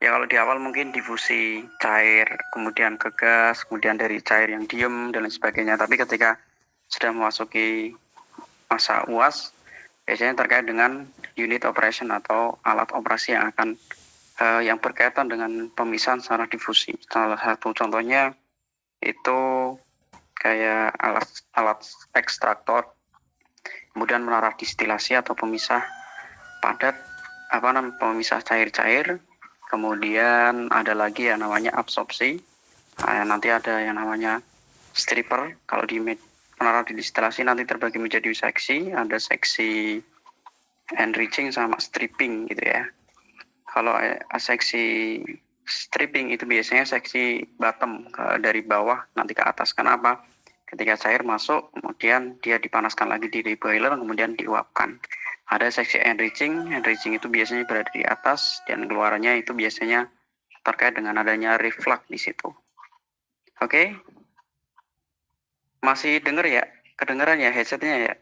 Ya kalau di awal mungkin difusi cair, kemudian ke gas, kemudian dari cair yang diem dan lain sebagainya. Tapi ketika sudah memasuki masa UAS, biasanya terkait dengan unit operation atau alat operasi yang akan yang berkaitan dengan pemisahan secara difusi. Salah satu contohnya itu kayak alat ekstraktor, kemudian menara distilasi atau pemisah padat, pemisah cair-cair, kemudian ada lagi yang namanya absorpsi, nanti ada yang namanya stripper. Kalau di menara distilasi nanti terbagi menjadi seksi, ada seksi enriching sama stripping gitu ya. Kalau seksi stripping itu biasanya seksi bottom, dari bawah nanti ke atas. Kenapa? Ketika cair masuk, kemudian dia dipanaskan lagi di boiler, kemudian diuapkan. Ada seksi enriching itu biasanya berada di atas, dan keluarannya itu biasanya terkait dengan adanya reflux di situ. Oke? Masih denger ya? Kedengeran ya headsetnya ya?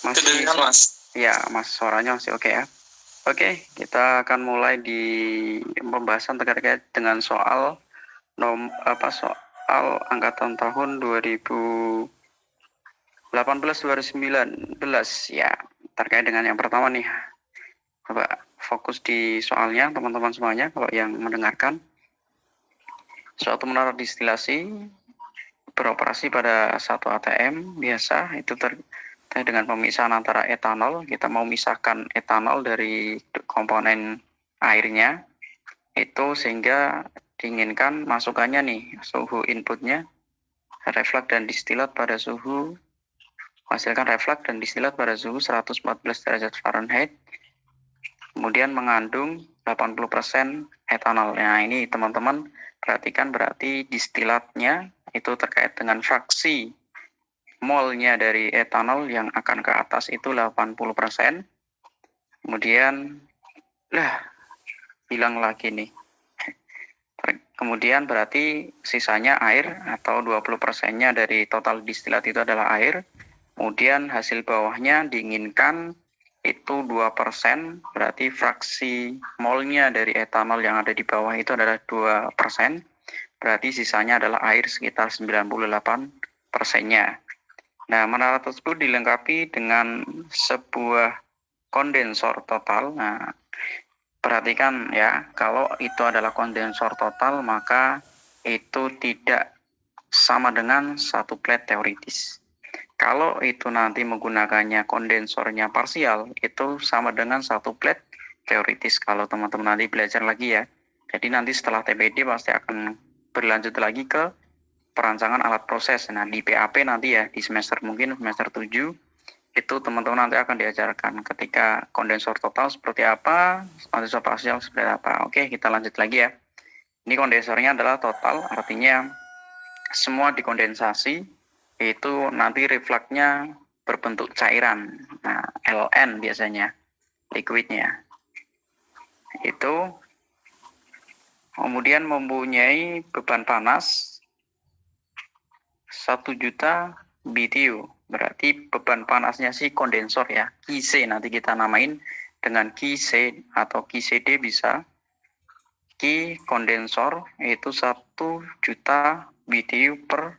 Masih kedengeran, Mas. Ya, Mas, suaranya masih oke ya? Oke, kita akan mulai di pembahasan terkait dengan soal soal angkatan tahun 2018-2019 ya. Terkait dengan yang pertama nih. Coba fokus di soalnya teman-teman semuanya kalau yang mendengarkan. Suatu menara distilasi beroperasi pada satu ATM biasa, itu terkait dengan pemisahan antara etanol. Kita mau misahkan etanol dari komponen airnya itu sehingga diinginkan masukannya nih, suhu inputnya reflux dan distilat pada suhu, hasilkan reflux dan distilat pada suhu 114 derajat Fahrenheit, kemudian mengandung 80% etanol. Nah ini teman-teman perhatikan, berarti distilatnya itu terkait dengan fraksi molnya dari etanol yang akan ke atas itu 80%. Kemudian hilang lagi nih. Kemudian berarti sisanya air, atau 20%-nya dari total distilat itu adalah air. Kemudian hasil bawahnya diinginkan itu 2%, berarti fraksi molnya dari etanol yang ada di bawah itu adalah 2%. Berarti sisanya adalah air sekitar 98%-nya. Nah, menara tersebut dilengkapi dengan sebuah kondensor total. Nah, perhatikan ya, kalau itu adalah kondensor total, maka itu tidak sama dengan satu plate teoritis. Kalau itu nanti menggunakannya kondensornya parsial, itu sama dengan satu plate teoritis. Kalau teman-teman nanti belajar lagi ya. Jadi nanti setelah TPD pasti akan berlanjut lagi ke perancangan alat proses. Nah, di PAP nanti ya, di semester 7, itu teman-teman nanti akan diajarkan ketika kondensor total seperti apa, kondensor parsial seperti apa. Oke, kita lanjut lagi ya. Ini kondensornya adalah total, artinya semua dikondensasi, itu nanti refluxnya berbentuk cairan. Nah, LN biasanya, liquidnya. Itu kemudian mempunyai beban panas 1 juta BTU. Berarti beban panasnya si kondensor ya, QC nanti kita namain dengan QC atau QCD bisa. Q kondensor itu 1 juta BTU per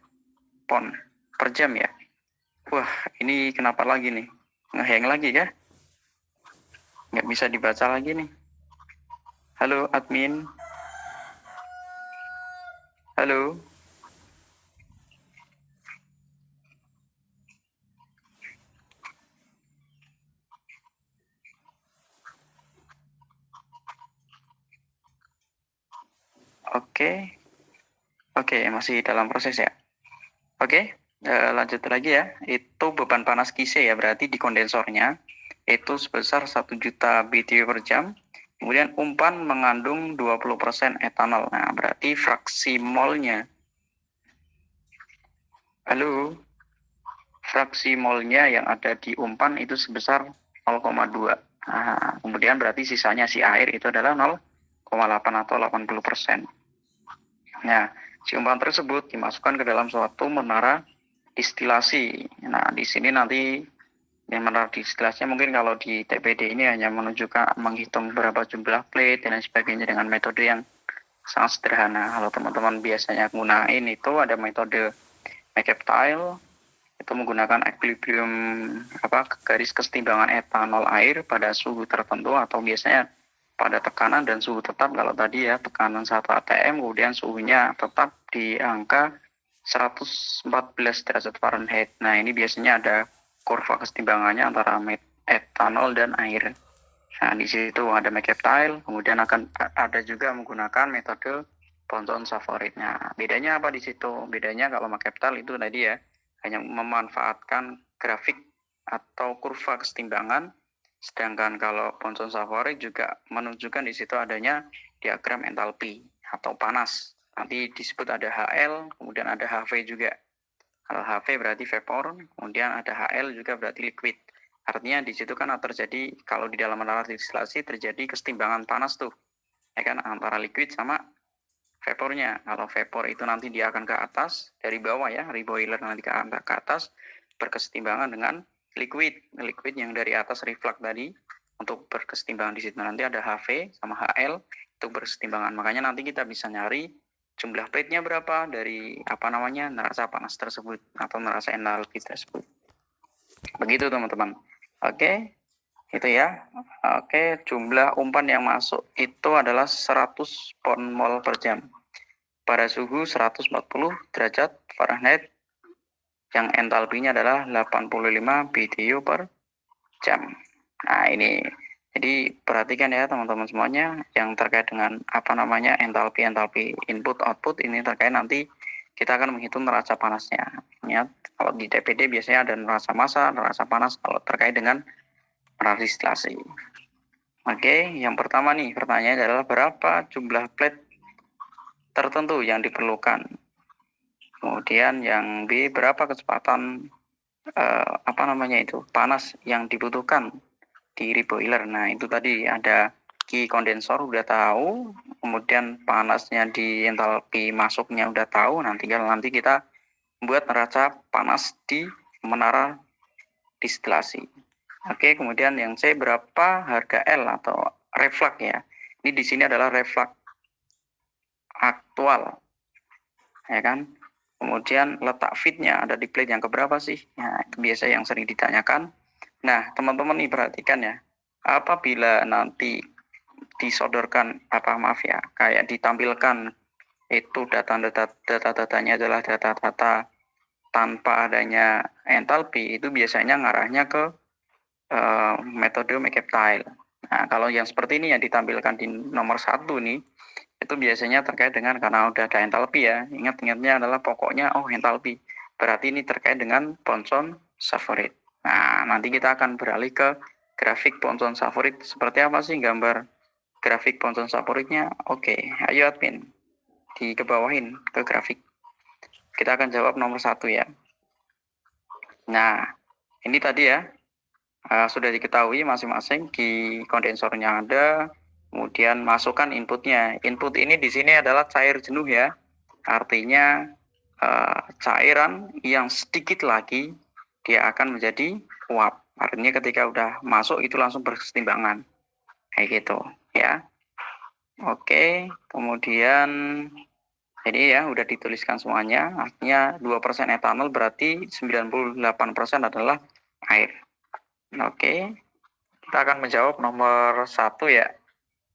pon per jam ya. Wah, ini kenapa lagi nih? Ngehang lagi ya? Nggak bisa dibaca lagi nih. Halo admin. Halo. Oke, masih dalam proses ya. Oke, lanjut lagi ya. Itu beban panas QC ya, berarti di kondensornya itu sebesar 1 juta BTU per jam. Kemudian umpan mengandung 20% etanol. Nah, berarti fraksi molnya. Halo. Fraksi molnya yang ada di umpan itu sebesar 0,2. Nah, kemudian berarti sisanya si air itu adalah 0,8 atau 80%. Nah, si umpan tersebut dimasukkan ke dalam suatu menara distilasi. Nah, di sini nanti Yang menarik distilasinya mungkin kalau di TPD ini hanya menunjukkan menghitung berapa jumlah plate dan lain sebagainya dengan metode yang sangat sederhana. Kalau teman-teman biasanya gunain itu ada metode Mercantile, itu menggunakan equilibrium garis kesetimbangan etanol air pada suhu tertentu atau biasanya pada tekanan dan suhu tetap. Kalau tadi ya tekanan 1 atm, kemudian suhunya tetap di angka 114 derajat Fahrenheit. Nah, ini biasanya ada kurva kesetimbangannya antara etanol dan air. Nah, di situ ada Mercantile, kemudian akan ada juga menggunakan metode Thomson-Safarid. Nah, bedanya apa di situ? Bedanya kalau Mercantile itu tadi ya, hanya memanfaatkan grafik atau kurva kesetimbangan, sedangkan kalau Thomson-Safarid juga menunjukkan di situ adanya diagram entalpi atau panas. Nanti disebut ada HL, kemudian ada HV juga. Kalau HV berarti vapor, kemudian ada HL juga berarti liquid. Artinya di situ kan terjadi, kalau di dalam menara distilasi terjadi kesetimbangan panas tuh, ya kan, antara liquid sama vapornya. Kalau vapor itu nanti dia akan ke atas, dari bawah ya, reboiler nanti ke atas, berkesetimbangan dengan liquid yang dari atas reflux tadi, untuk berkesetimbangan di situ. Nanti ada HV sama HL untuk berkesetimbangan. Makanya nanti kita bisa nyari jumlah plate-nya berapa dari neraca panas tersebut atau neraca entalpi tersebut. Begitu teman-teman. Oke, itu ya. Oke, jumlah umpan yang masuk itu adalah 100 pon mol per jam pada suhu 140 derajat Fahrenheit yang entalpinya adalah 85 BTU per jam. Nah, ini jadi perhatikan ya teman-teman semuanya yang terkait dengan entalpi input output ini terkait nanti kita akan menghitung neraca panasnya. Ingat, kalau di TPD biasanya ada neraca massa, neraca panas kalau terkait dengan menara distilasi. Oke, yang pertama nih pertanyaannya adalah berapa jumlah plate tertentu yang diperlukan. Kemudian yang B, berapa kecepatan panas yang dibutuhkan di reboiler. Nah, itu tadi ada key kondensor udah tahu, kemudian panasnya di entalpi masuknya udah tahu. Nanti kita buat neraca panas di menara distilasi. Oke, kemudian yang C, berapa harga L atau reflux ya. Ini di sini adalah reflux aktual, ya kan. Kemudian letak fitnya ada di plate yang keberapa sih? Nah, itu biasa yang sering ditanyakan. Nah, teman-teman nih perhatikan ya. Apabila nanti disodorkan kayak ditampilkan itu data-datanya adalah data-data tanpa adanya entalpi, itu biasanya ngarahnya ke metode Mercantile. Nah, kalau yang seperti ini yang ditampilkan di nomor 1 nih, itu biasanya terkait dengan karena udah ada entalpi ya. Ingat-ingatnya adalah pokoknya entalpi. Berarti ini terkait dengan Thomson-Safarid. Nah, nanti kita akan beralih ke grafik Thomson-Safarid. Seperti apa sih gambar grafik Thomson-Safaridnya? Oke, ayo admin dikebawahin ke grafik. Kita akan jawab nomor 1 ya. Nah, ini tadi ya, sudah diketahui masing-masing di kondensornya ada, kemudian masukkan inputnya. Input ini di sini adalah cair jenuh ya, artinya cairan yang sedikit lagi dia akan menjadi uap. Artinya ketika udah masuk itu langsung berkesetimbangan, kayak gitu ya. Oke, kemudian jadi ya udah dituliskan semuanya, artinya 2% etanol berarti 98% adalah air. Oke, kita akan menjawab nomor 1 ya,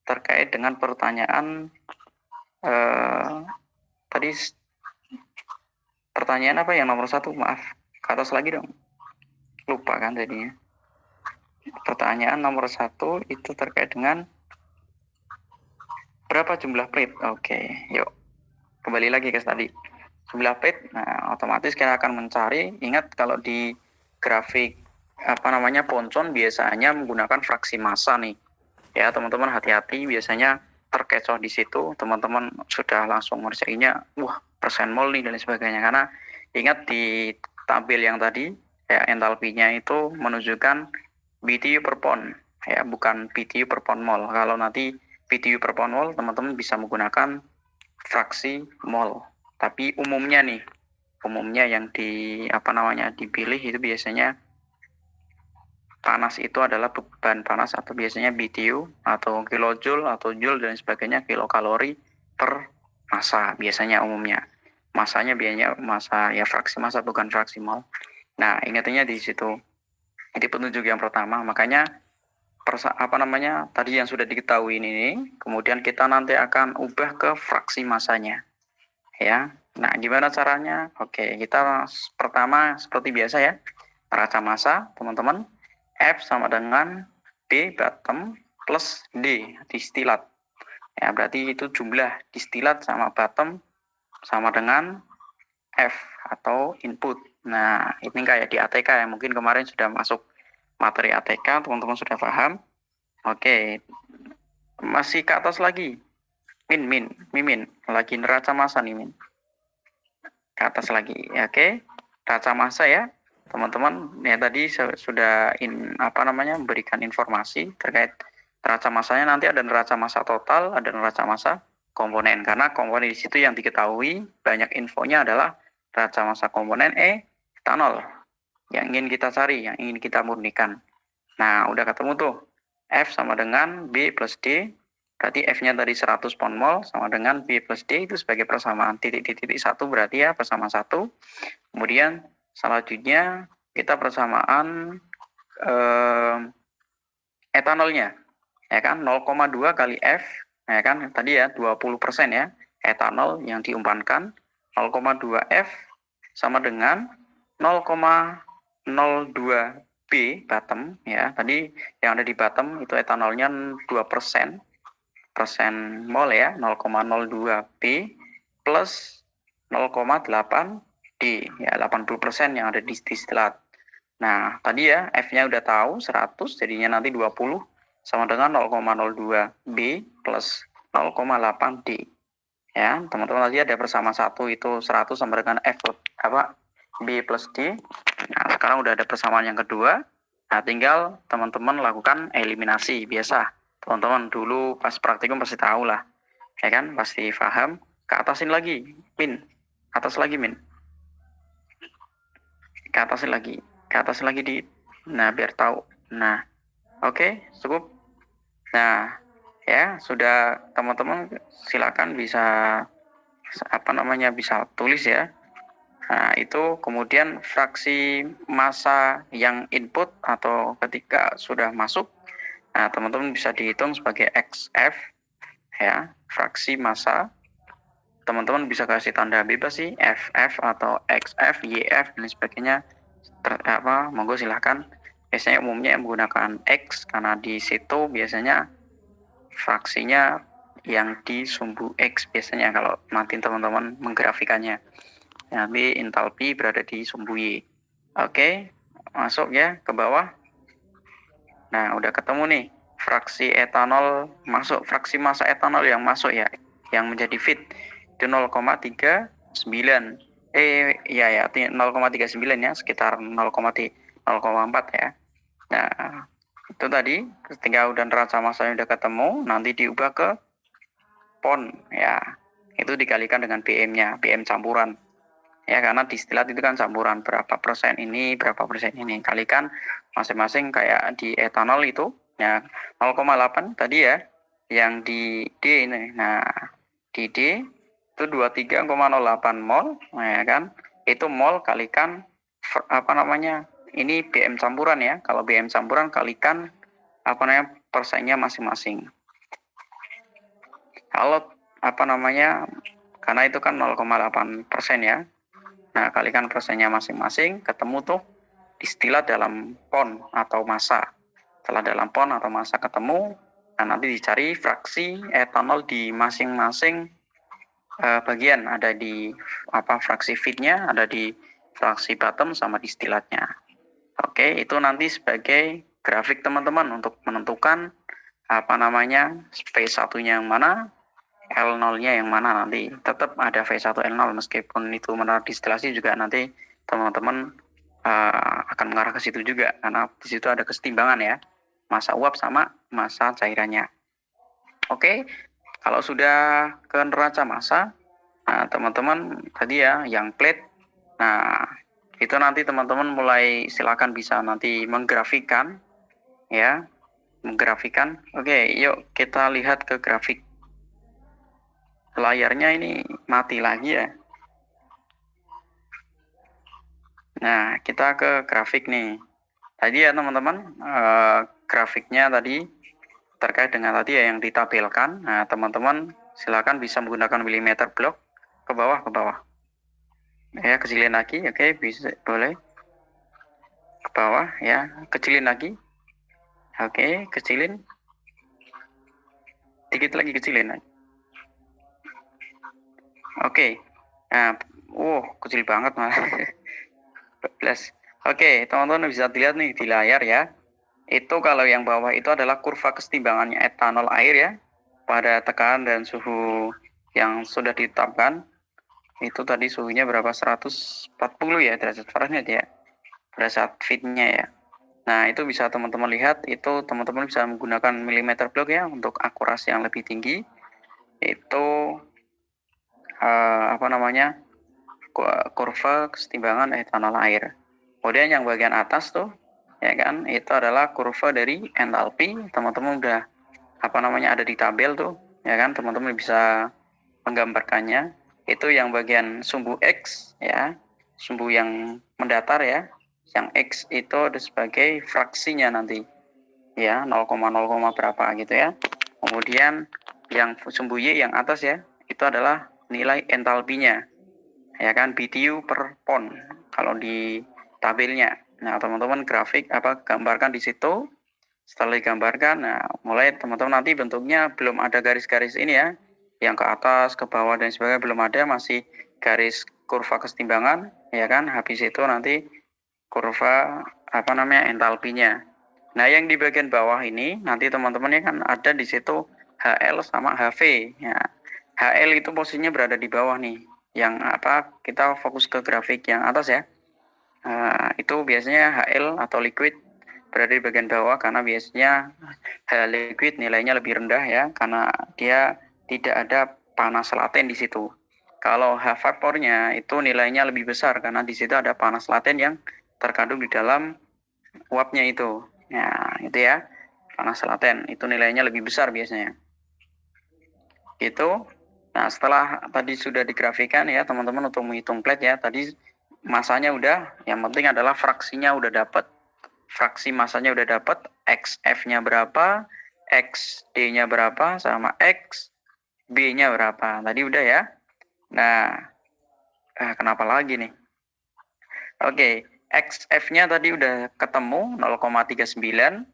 terkait dengan pertanyaan tadi pertanyaan apa yang nomor 1, maaf, ke atas lagi dong, lupa kan jadinya. Pertanyaan nomor 1 itu terkait dengan berapa jumlah plate. Oke, yuk kembali lagi ke tadi jumlah plate. Nah, otomatis kita akan mencari, ingat kalau di grafik Ponson biasanya menggunakan fraksi massa nih ya teman-teman, hati-hati biasanya terkecoh di situ, teman-teman sudah langsung ngerjainnya persen mol nih dan sebagainya, karena ingat di tabel yang tadi ya entalpinya itu menunjukkan BTU per pon ya, bukan BTU per pon mol. Kalau nanti BTU per pon mol teman-teman bisa menggunakan fraksi mol, tapi umumnya yang dipilih itu biasanya panas itu adalah beban panas atau biasanya BTU atau kilojoule atau joule dan sebagainya, kilokalori per massa biasanya umumnya. Masanya biasanya massa ya fraksi massa bukan fraksi mol. Nah, ingatnya di situ. Ini petunjuk yang pertama, makanya tadi yang sudah diketahui ini, kemudian kita nanti akan ubah ke fraksi massanya. Ya. Nah, gimana caranya? Oke, kita pertama seperti biasa ya. Neraca massa, teman-teman. F sama dengan B bottom plus D distilat. Ya, berarti itu jumlah distilat sama bottom sama dengan F atau input. Nah, ini kayak di ATK ya. Mungkin kemarin sudah masuk materi ATK, teman-teman sudah paham. Oke. Masih ke atas lagi. Mimin. Lagi neraca massa nih, Min. Ke atas lagi. Oke. Neraca massa ya. Teman-teman ya tadi sudah memberikan informasi terkait neraca massanya. Nanti ada neraca massa total, ada neraca massa komponen, karena komponen di situ yang diketahui banyak infonya adalah neraca massa komponen etanol yang ingin kita cari, yang ingin kita murnikan. Nah, udah ketemu tuh. F sama dengan B plus D, berarti F-nya tadi 100 pound mol sama dengan B plus D itu sebagai persamaan titik-titik satu, berarti ya persamaan satu. Kemudian selanjutnya kita persamaan etanolnya, ya kan, 0,2 kali F, ya kan, tadi ya 20% ya, etanol yang diumpankan, 0,2 F sama dengan 0,02 B bottom, ya, tadi yang ada di bottom itu etanolnya 2% mol ya, 0,02 B plus 0,8 D, ya 80% yang ada di distilat. Nah, tadi ya F-nya udah tahu 100, jadinya nanti 20 sama dengan 0,02 B plus 0,8 D. Ya, teman-teman tadi ada bersama satu itu 100 sama dengan B plus D. Nah, sekarang udah ada persamaan yang kedua. Nah, tinggal teman-teman lakukan eliminasi biasa. Teman-teman dulu pas praktikum pasti tahu lah. Ya kan? Pasti paham. Ke atasin lagi, Min. Atas lagi, Min. Ke atasin lagi. Ke atas lagi di. Nah, biar tahu. Nah, oke, cukup. Nah, ya, sudah teman-teman silakan bisa bisa tulis ya. Nah, itu kemudian fraksi massa yang input atau ketika sudah masuk, nah teman-teman bisa dihitung sebagai XF ya, fraksi massa. Teman-teman bisa kasih tanda bebas sih, FF atau XF, YF dan sebagainya. Monggo silahkan. Biasanya umumnya menggunakan X karena di situ biasanya fraksinya yang di sumbu X biasanya kalau nanti teman-teman menggrafikannya. Nanti entalpi berada di sumbu Y. Oke, masuk ya ke bawah. Nah, udah ketemu nih fraksi etanol masuk, fraksi massa etanol yang masuk ya, yang menjadi feed itu 0,39. 0,39 ya, sekitar 0,4 ya. Nah, itu tadi ketika udah neraca massanya udah ketemu, nanti diubah ke pon ya. Itu dikalikan dengan BM-nya, BM campuran. Ya, karena distilat itu kan campuran berapa persen ini, kalikan masing-masing kayak di etanol itu ya 0,8 tadi ya, yang di D ini. Nah, di D itu 23,08 mol, ya kan? Itu mol kalikan ini BM campuran ya. Kalau BM campuran kalikan persennya masing-masing. Kalau karena itu kan 0,8% ya. Nah, kalikan persennya masing-masing, ketemu tuh distilat dalam pon atau massa. Setelah dalam pon atau massa ketemu, nah nanti dicari fraksi etanol di masing-masing bagian. Ada di fraksi feednya, ada di fraksi bottom sama distilatnya. Oke, itu nanti sebagai grafik teman-teman untuk menentukan V1-nya yang mana, L0-nya yang mana. Nanti tetap ada V1 L0 meskipun itu menurut distilasi juga nanti teman-teman akan mengarah ke situ juga karena di situ ada kesetimbangan ya, massa uap sama massa cairannya. Oke, kalau sudah ke neraca massa, nah teman-teman tadi ya yang plate, nah itu nanti teman-teman mulai silakan bisa nanti menggrafikkan ya, menggrafikan. Oke, yuk kita lihat ke grafik. Layarnya ini mati lagi ya. Nah, kita ke grafik nih. Tadi ya teman-teman, grafiknya tadi terkait dengan tadi ya yang ditampilkan. Nah, teman-teman silakan bisa menggunakan milimeter block ke bawah, ke bawah. Ya, kecilin lagi, oke, bisa, boleh. Ke bawah, ya, kecilin lagi. Oke, kecilin. Dikit lagi kecilin. Oke. Nah, kecil banget malah. 14. Oke, teman-teman bisa dilihat nih di layar ya. Itu kalau yang bawah itu adalah kurva kesetimbangannya etanol air ya. Pada tekanan dan suhu yang sudah ditetapkan. Itu tadi suhunya berapa? 140 ya derajat Fahrenheit ya. Pada saat fitnya ya. Nah, itu bisa teman-teman lihat, itu teman-teman bisa menggunakan milimeter block ya untuk akurasi yang lebih tinggi. Itu apa namanya? Kurva kesetimbangan etanol air. Kemudian yang bagian atas tuh, ya kan, itu adalah kurva dari entalpi. Teman-teman udah apa namanya ada di tabel tuh, ya kan, teman-teman bisa menggambarkannya. Itu yang bagian sumbu X, ya, sumbu yang mendatar ya. Yang X itu ada sebagai fraksinya nanti, ya, 0,0, berapa gitu ya. Kemudian yang sumbu Y yang atas ya, itu adalah nilai entalpinya, ya kan, BTU per pon kalau di tabelnya. Nah, teman-teman grafik gambarkan di situ. Setelah digambarkan, nah mulai teman-teman nanti bentuknya belum ada garis-garis ini ya, yang ke atas, ke bawah dan sebagainya belum ada, masih garis kurva kesetimbangan, ya kan. Habis itu nanti kurva apa namanya entalpinya. Nah, yang di bagian bawah ini nanti teman-teman ya kan ada di situ HL sama HV. Ya. HL itu posisinya berada di bawah nih. Yang apa, kita fokus ke grafik yang atas ya. Itu biasanya HL atau liquid berada di bagian bawah karena biasanya liquid nilainya lebih rendah ya, karena dia tidak ada panas laten di situ. Kalau H vapornya itu nilainya lebih besar karena di situ ada panas laten yang terkandung di dalam uapnya itu. Nah, itu ya. Panas laten itu nilainya lebih besar biasanya. Gitu. Nah, setelah tadi sudah digrafikan ya, teman-teman untuk menghitung plate ya, tadi masanya udah, yang penting adalah fraksinya udah dapat. Fraksi masanya udah dapat, XF-nya berapa, XD-nya berapa, sama XB-nya berapa. Tadi udah ya. Nah, kenapa lagi nih? Oke, XF-nya tadi udah ketemu 0,39.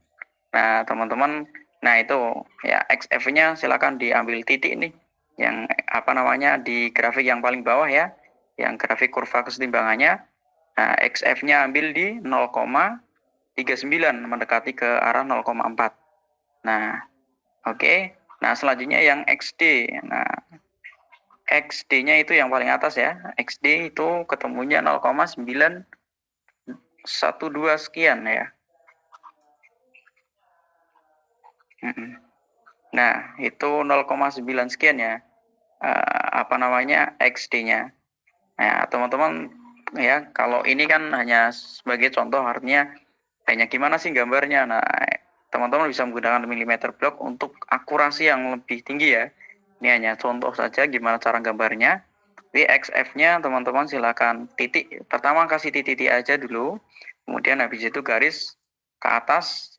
Nah, teman-teman, nah itu ya XF-nya silakan diambil titik nih. Yang apa namanya di grafik yang paling bawah ya. Yang grafik kurva kesetimbangannya. Nah, XF-nya ambil di 0,39 mendekati ke arah 0,4. Nah, oke. Nah, selanjutnya yang XD. Nah, XD-nya itu yang paling atas ya. XD itu ketemunya 0,912 sekian ya. Nah, itu 0,9 sekian ya. Apa namanya XD-nya. Nah, teman-teman ya, kalau ini kan hanya sebagai contoh, artinya hanya gimana sih gambarnya. Nah, teman-teman bisa menggunakan milimeter block untuk akurasi yang lebih tinggi ya. Ini hanya contoh saja gimana cara gambarnya. Di XF-nya teman-teman silakan titik. Pertama kasih titik aja dulu. Kemudian habis itu garis ke atas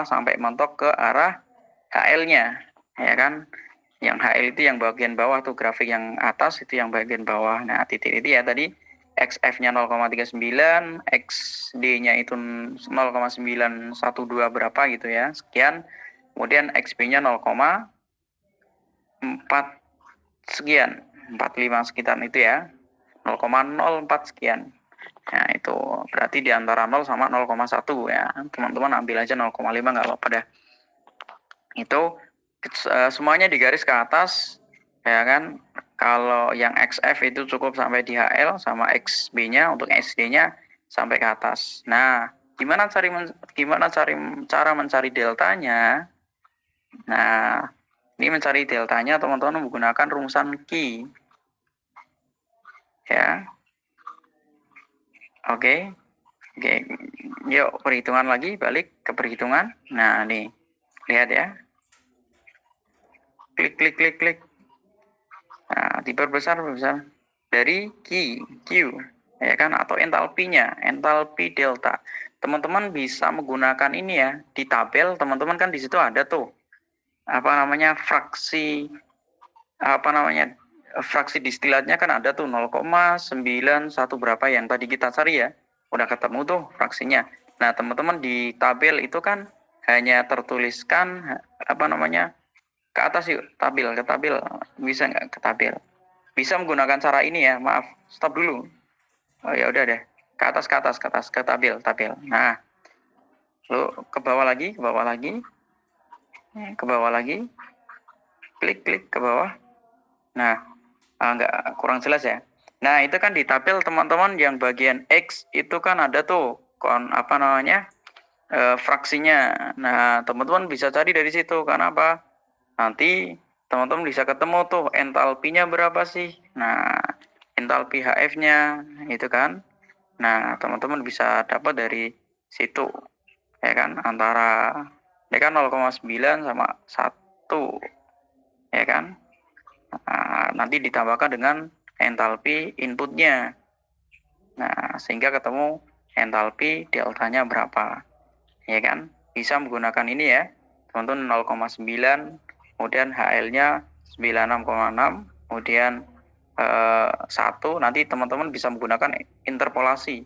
sampai mentok ke arah HL-nya, ya kan? Yang HL itu yang bagian bawah tuh, grafik yang atas itu yang bagian bawah. Nah, titik itu ya tadi XF-nya 0,39, XD-nya itu 0,912 berapa gitu ya, sekian. Kemudian XB-nya 0,4 sekian, 45 sekitar itu ya, 0,04 sekian. Nah, itu berarti di antara 0 sama 0,1 ya. Teman-teman ambil aja 0,5 nggak apa-apa dah. Itu semuanya digaris ke atas, ya kan. Kalau yang XF itu cukup sampai di HL, sama XB-nya untuk SD-nya sampai ke atas. Nah, gimana cara mencari deltanya? Nah, ini mencari deltanya teman-teman menggunakan rumusan Ki. Ya. Oke. Oke, yuk perhitungan lagi, balik ke perhitungan. Nah, nih, lihat ya. Klik, klik, klik, klik. Nah, diperbesar, besar dari Q, ya kan, atau entalpinya, entalpi delta. Teman-teman bisa menggunakan ini ya, di tabel teman-teman kan di situ ada tuh, fraksi, fraksi distilatnya kan ada tuh 0,91 berapa yang tadi kita cari ya, udah ketemu tuh fraksinya. Nah, teman-teman di tabel itu kan hanya tertuliskan ke atas yuk, ke tabel, bisa nggak ke tabel? Bisa menggunakan cara ini ya, maaf, stop dulu. Oh ya udah deh, ke atas, ke tabel. Nah, lalu ke bawah lagi, klik ke bawah. Nah, nggak, kurang jelas ya. Nah, itu kan di tabel teman-teman yang bagian X itu kan ada tuh fraksinya. Nah, teman-teman bisa cari dari situ. Karena apa? Nanti teman-teman bisa ketemu tuh entalpinya berapa sih. Nah, entalpi HF-nya itu kan. Nah, teman-teman bisa dapat dari situ. Ya kan, antara ya kan 0,9 sama 1. Ya kan? Nah, nanti ditambahkan dengan entalpi inputnya. Nah, sehingga ketemu entalpi deltanya berapa. Ya kan? Bisa menggunakan ini ya. Teman-teman 0,9, kemudian HL-nya 96,6, kemudian 1, nanti teman-teman bisa menggunakan interpolasi.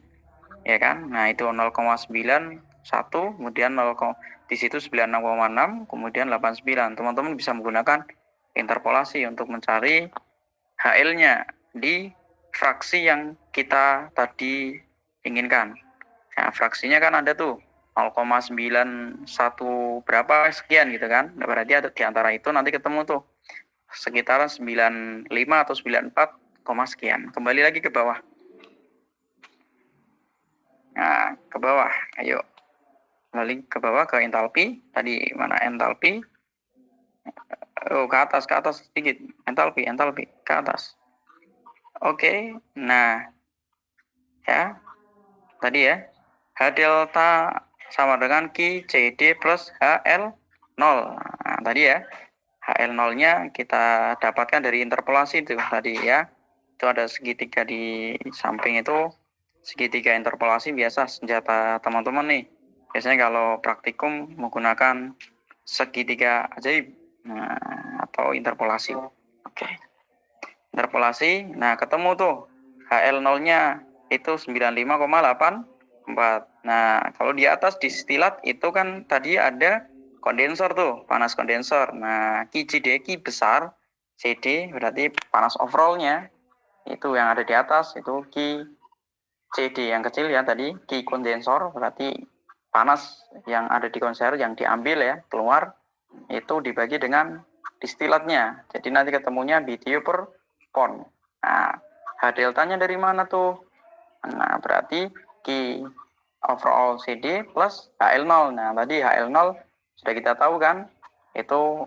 Ya kan? Nah, itu 0,91, kemudian 0, di situ 96,6, kemudian 89. Teman-teman bisa menggunakan interpolasi untuk mencari HL-nya di fraksi yang kita tadi inginkan. Nah, fraksinya kan ada tuh 0,91 berapa sekian gitu kan. Nah, berarti ada di antara itu nanti ketemu tuh sekitaran 95 atau 94, sekian. Kembali lagi ke bawah. Nah, ke bawah. Ayo. Kembali ke bawah ke entalpi. Tadi mana entalpi? Oh, ke atas sedikit. Entalpi, ke atas. Oke. Nah, ya. Tadi ya. H delta sama dengan Q CD plus HL 0. Nah, tadi ya. HL0-nya kita dapatkan dari interpolasi itu tadi ya. Itu ada segitiga di samping itu. Segitiga interpolasi biasa senjata teman-teman nih. Biasanya kalau praktikum menggunakan segitiga ajaib. Nah, atau interpolasi. Oke. Interpolasi. Nah, ketemu tuh HL0-nya itu 95,84. Nah, kalau di atas distilat itu kan tadi ada kondensor tuh, panas kondensor. Nah, Ki besar, CD berarti panas overallnya itu yang ada di atas itu Ki CD yang kecil ya tadi, Ki kondensor berarti panas yang ada di kondenser yang diambil ya keluar itu dibagi dengan distilatnya. Jadi nanti ketemunya BTU per pon. Nah, H deltanya dari mana tuh? Nah, berarti Ki overall CD plus HL0. Nah, tadi HL0 sudah kita tahu kan? Itu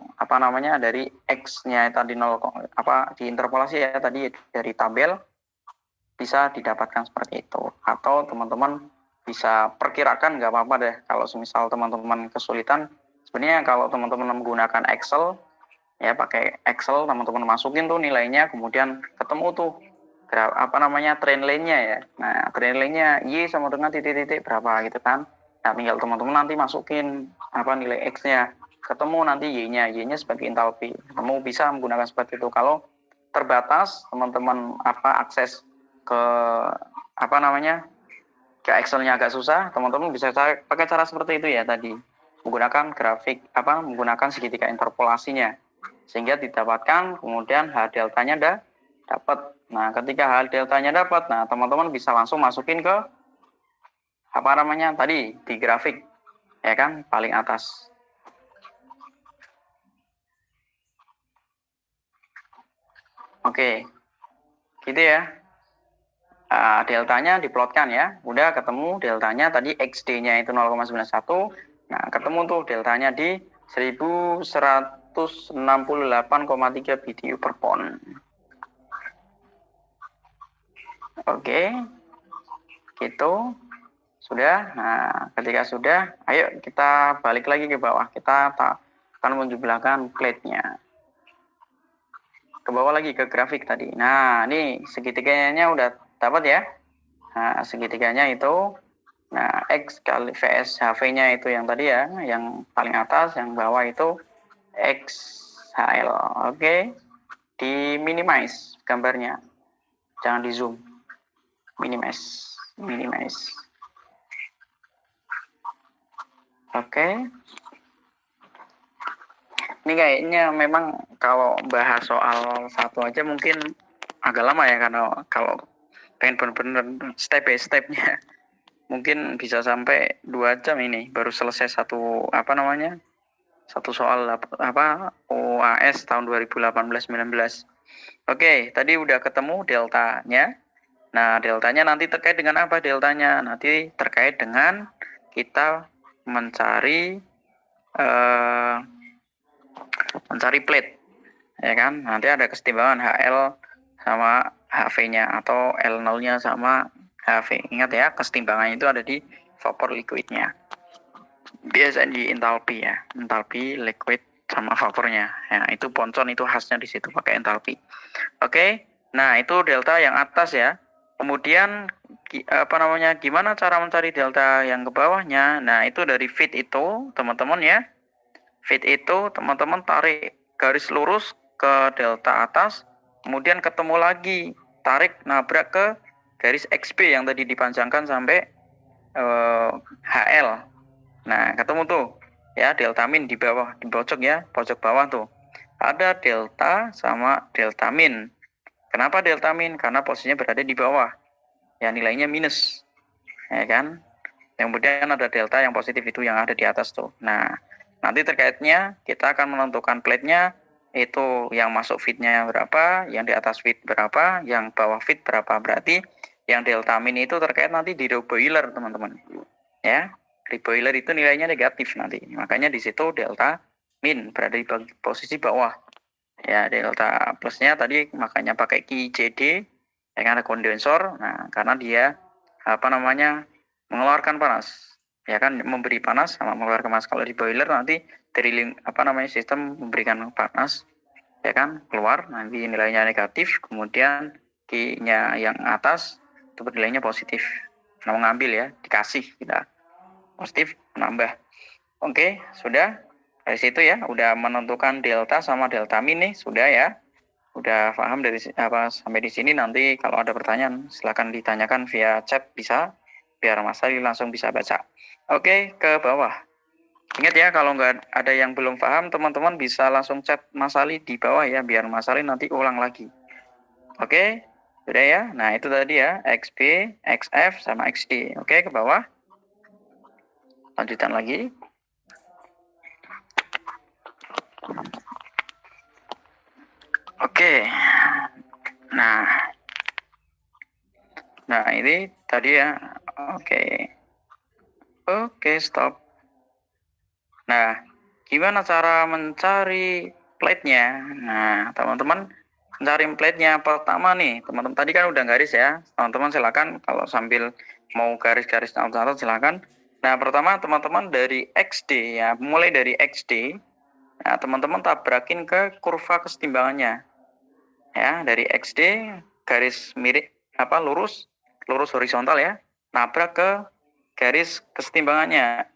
dari X-nya tadi 0 di interpolasi ya tadi dari tabel bisa didapatkan seperti itu. Atau teman-teman bisa perkirakan, nggak apa-apa deh kalau misal teman-teman kesulitan. Sebenarnya kalau teman-teman menggunakan Excel ya, pakai Excel teman-teman masukin tuh nilainya, kemudian ketemu tuh trend line-nya ya. Nah, trend line-nya Y sama dengan titik-titik berapa gitu kan. Nah, tinggal teman-teman nanti masukin nilai X-nya. Ketemu nanti Y-nya sebagai entalpi. Kamu bisa menggunakan seperti itu. Kalau terbatas teman-teman akses ke ke Excel-nya agak susah, teman-teman bisa pakai cara seperti itu ya tadi. Menggunakan menggunakan segitiga interpolasinya. Sehingga didapatkan kemudian H deltanya dapat. Nah, ketika H deltanya dapat, nah teman-teman bisa langsung masukin ke tadi di grafik. Ya kan, paling atas. Oke. Gitu ya. Deltanya diplotkan ya. Udah ketemu deltanya tadi XD-nya itu 0,91. Nah, ketemu tuh deltanya di 1168,3 BTU per pon. Oke. Gitu. Sudah? Nah, ketika sudah, ayo kita balik lagi ke bawah. Kita akan menjumlahkan plate-nya. Ke bawah lagi ke grafik tadi. Nah, ini segitiganya udah dapat ya. Nah, segitiganya itu, nah, X kali VS HV-nya itu yang tadi ya, yang paling atas, yang bawah itu XHL. Oke, di minimize gambarnya. Jangan di zoom. Minimize. Oke. Ini kayaknya memang kalau bahas soal satu aja mungkin agak lama ya, karena kalau pengen bener-bener step by stepnya mungkin bisa sampai 2 jam ini baru selesai satu satu soal UAS tahun 2018-19. Oke, tadi udah ketemu deltanya. Nah, deltanya nanti terkait dengan apa deltanya? Nanti terkait dengan kita mencari plate, ya kan? Nanti ada kesetimbangan HL sama HV-nya atau L0-nya sama HV. Ingat ya, kesetimbangannya itu ada di vapor liquidnya. Biasanya di entalpi ya, entalpi liquid sama vapornya. Ya, itu poncon itu khasnya di situ pakai entalpi. Oke. Nah, itu delta yang atas ya. Kemudian gimana cara mencari delta yang ke bawahnya? Nah, itu dari feed itu, teman-teman ya. Feed itu teman-teman tarik garis lurus ke delta atas, kemudian ketemu lagi, tarik nabrak ke garis XP yang tadi dipanjangkan sampai HL. Nah, ketemu tuh ya delta min di bawah, di pojok ya, pojok bawah tuh. Ada delta sama delta min. Kenapa delta min? Karena posisinya berada di bawah. Ya, nilainya minus. Ya kan? Kemudian ada delta yang positif itu yang ada di atas tuh. Nah, nanti terkaitnya kita akan menentukan plate-nya itu yang masuk feed-nya berapa, yang di atas feed berapa, yang bawah feed berapa. Berarti yang delta min itu terkait nanti di reboiler, teman-teman. Ya, reboiler itu nilainya negatif nanti. Makanya di situ delta min berada di posisi bawah. Ya, delta plusnya tadi makanya pakai QCD yang ada kondensor. Nah, karena dia mengeluarkan panas. Ya kan, memberi panas sama mengeluarkan panas. Kalau di boiler nanti dari sistem memberikan panas, ya kan, keluar nanti nilainya negatif, kemudian Q-nya yang atas itu nilainya positif. Nah, mengambil ya, dikasih kita positif menambah. Oke, sudah. Dari situ ya, udah menentukan delta sama delta min nih, sudah ya. Udah paham dari sampai di sini. Nanti kalau ada pertanyaan silakan ditanyakan via chat bisa, biar Mas Ali langsung bisa baca. Oke, ke bawah. Ingat ya, kalau nggak ada yang belum paham, teman-teman bisa langsung chat Mas Ali di bawah ya, biar Mas Ali nanti ulang lagi. Oke, sudah ya. Nah, itu tadi ya, XB, XF, sama XD. Oke, ke bawah. Lanjutan lagi. Oke. Nah, ini tadi ya. Oke, stop. Nah, gimana cara mencari plate-nya? Nah, teman-teman mencari plate-nya pertama nih, teman-teman tadi kan udah garis ya. Teman-teman silakan kalau sambil mau garis-garis satu-satu silakan. Nah, pertama teman-teman dari XD ya, mulai dari XD. Nah, teman-teman tabrakin ke kurva kesetimbangannya. Ya, dari XD garis mirip lurus horizontal ya. Nabrak ke garis kesetimbangannya.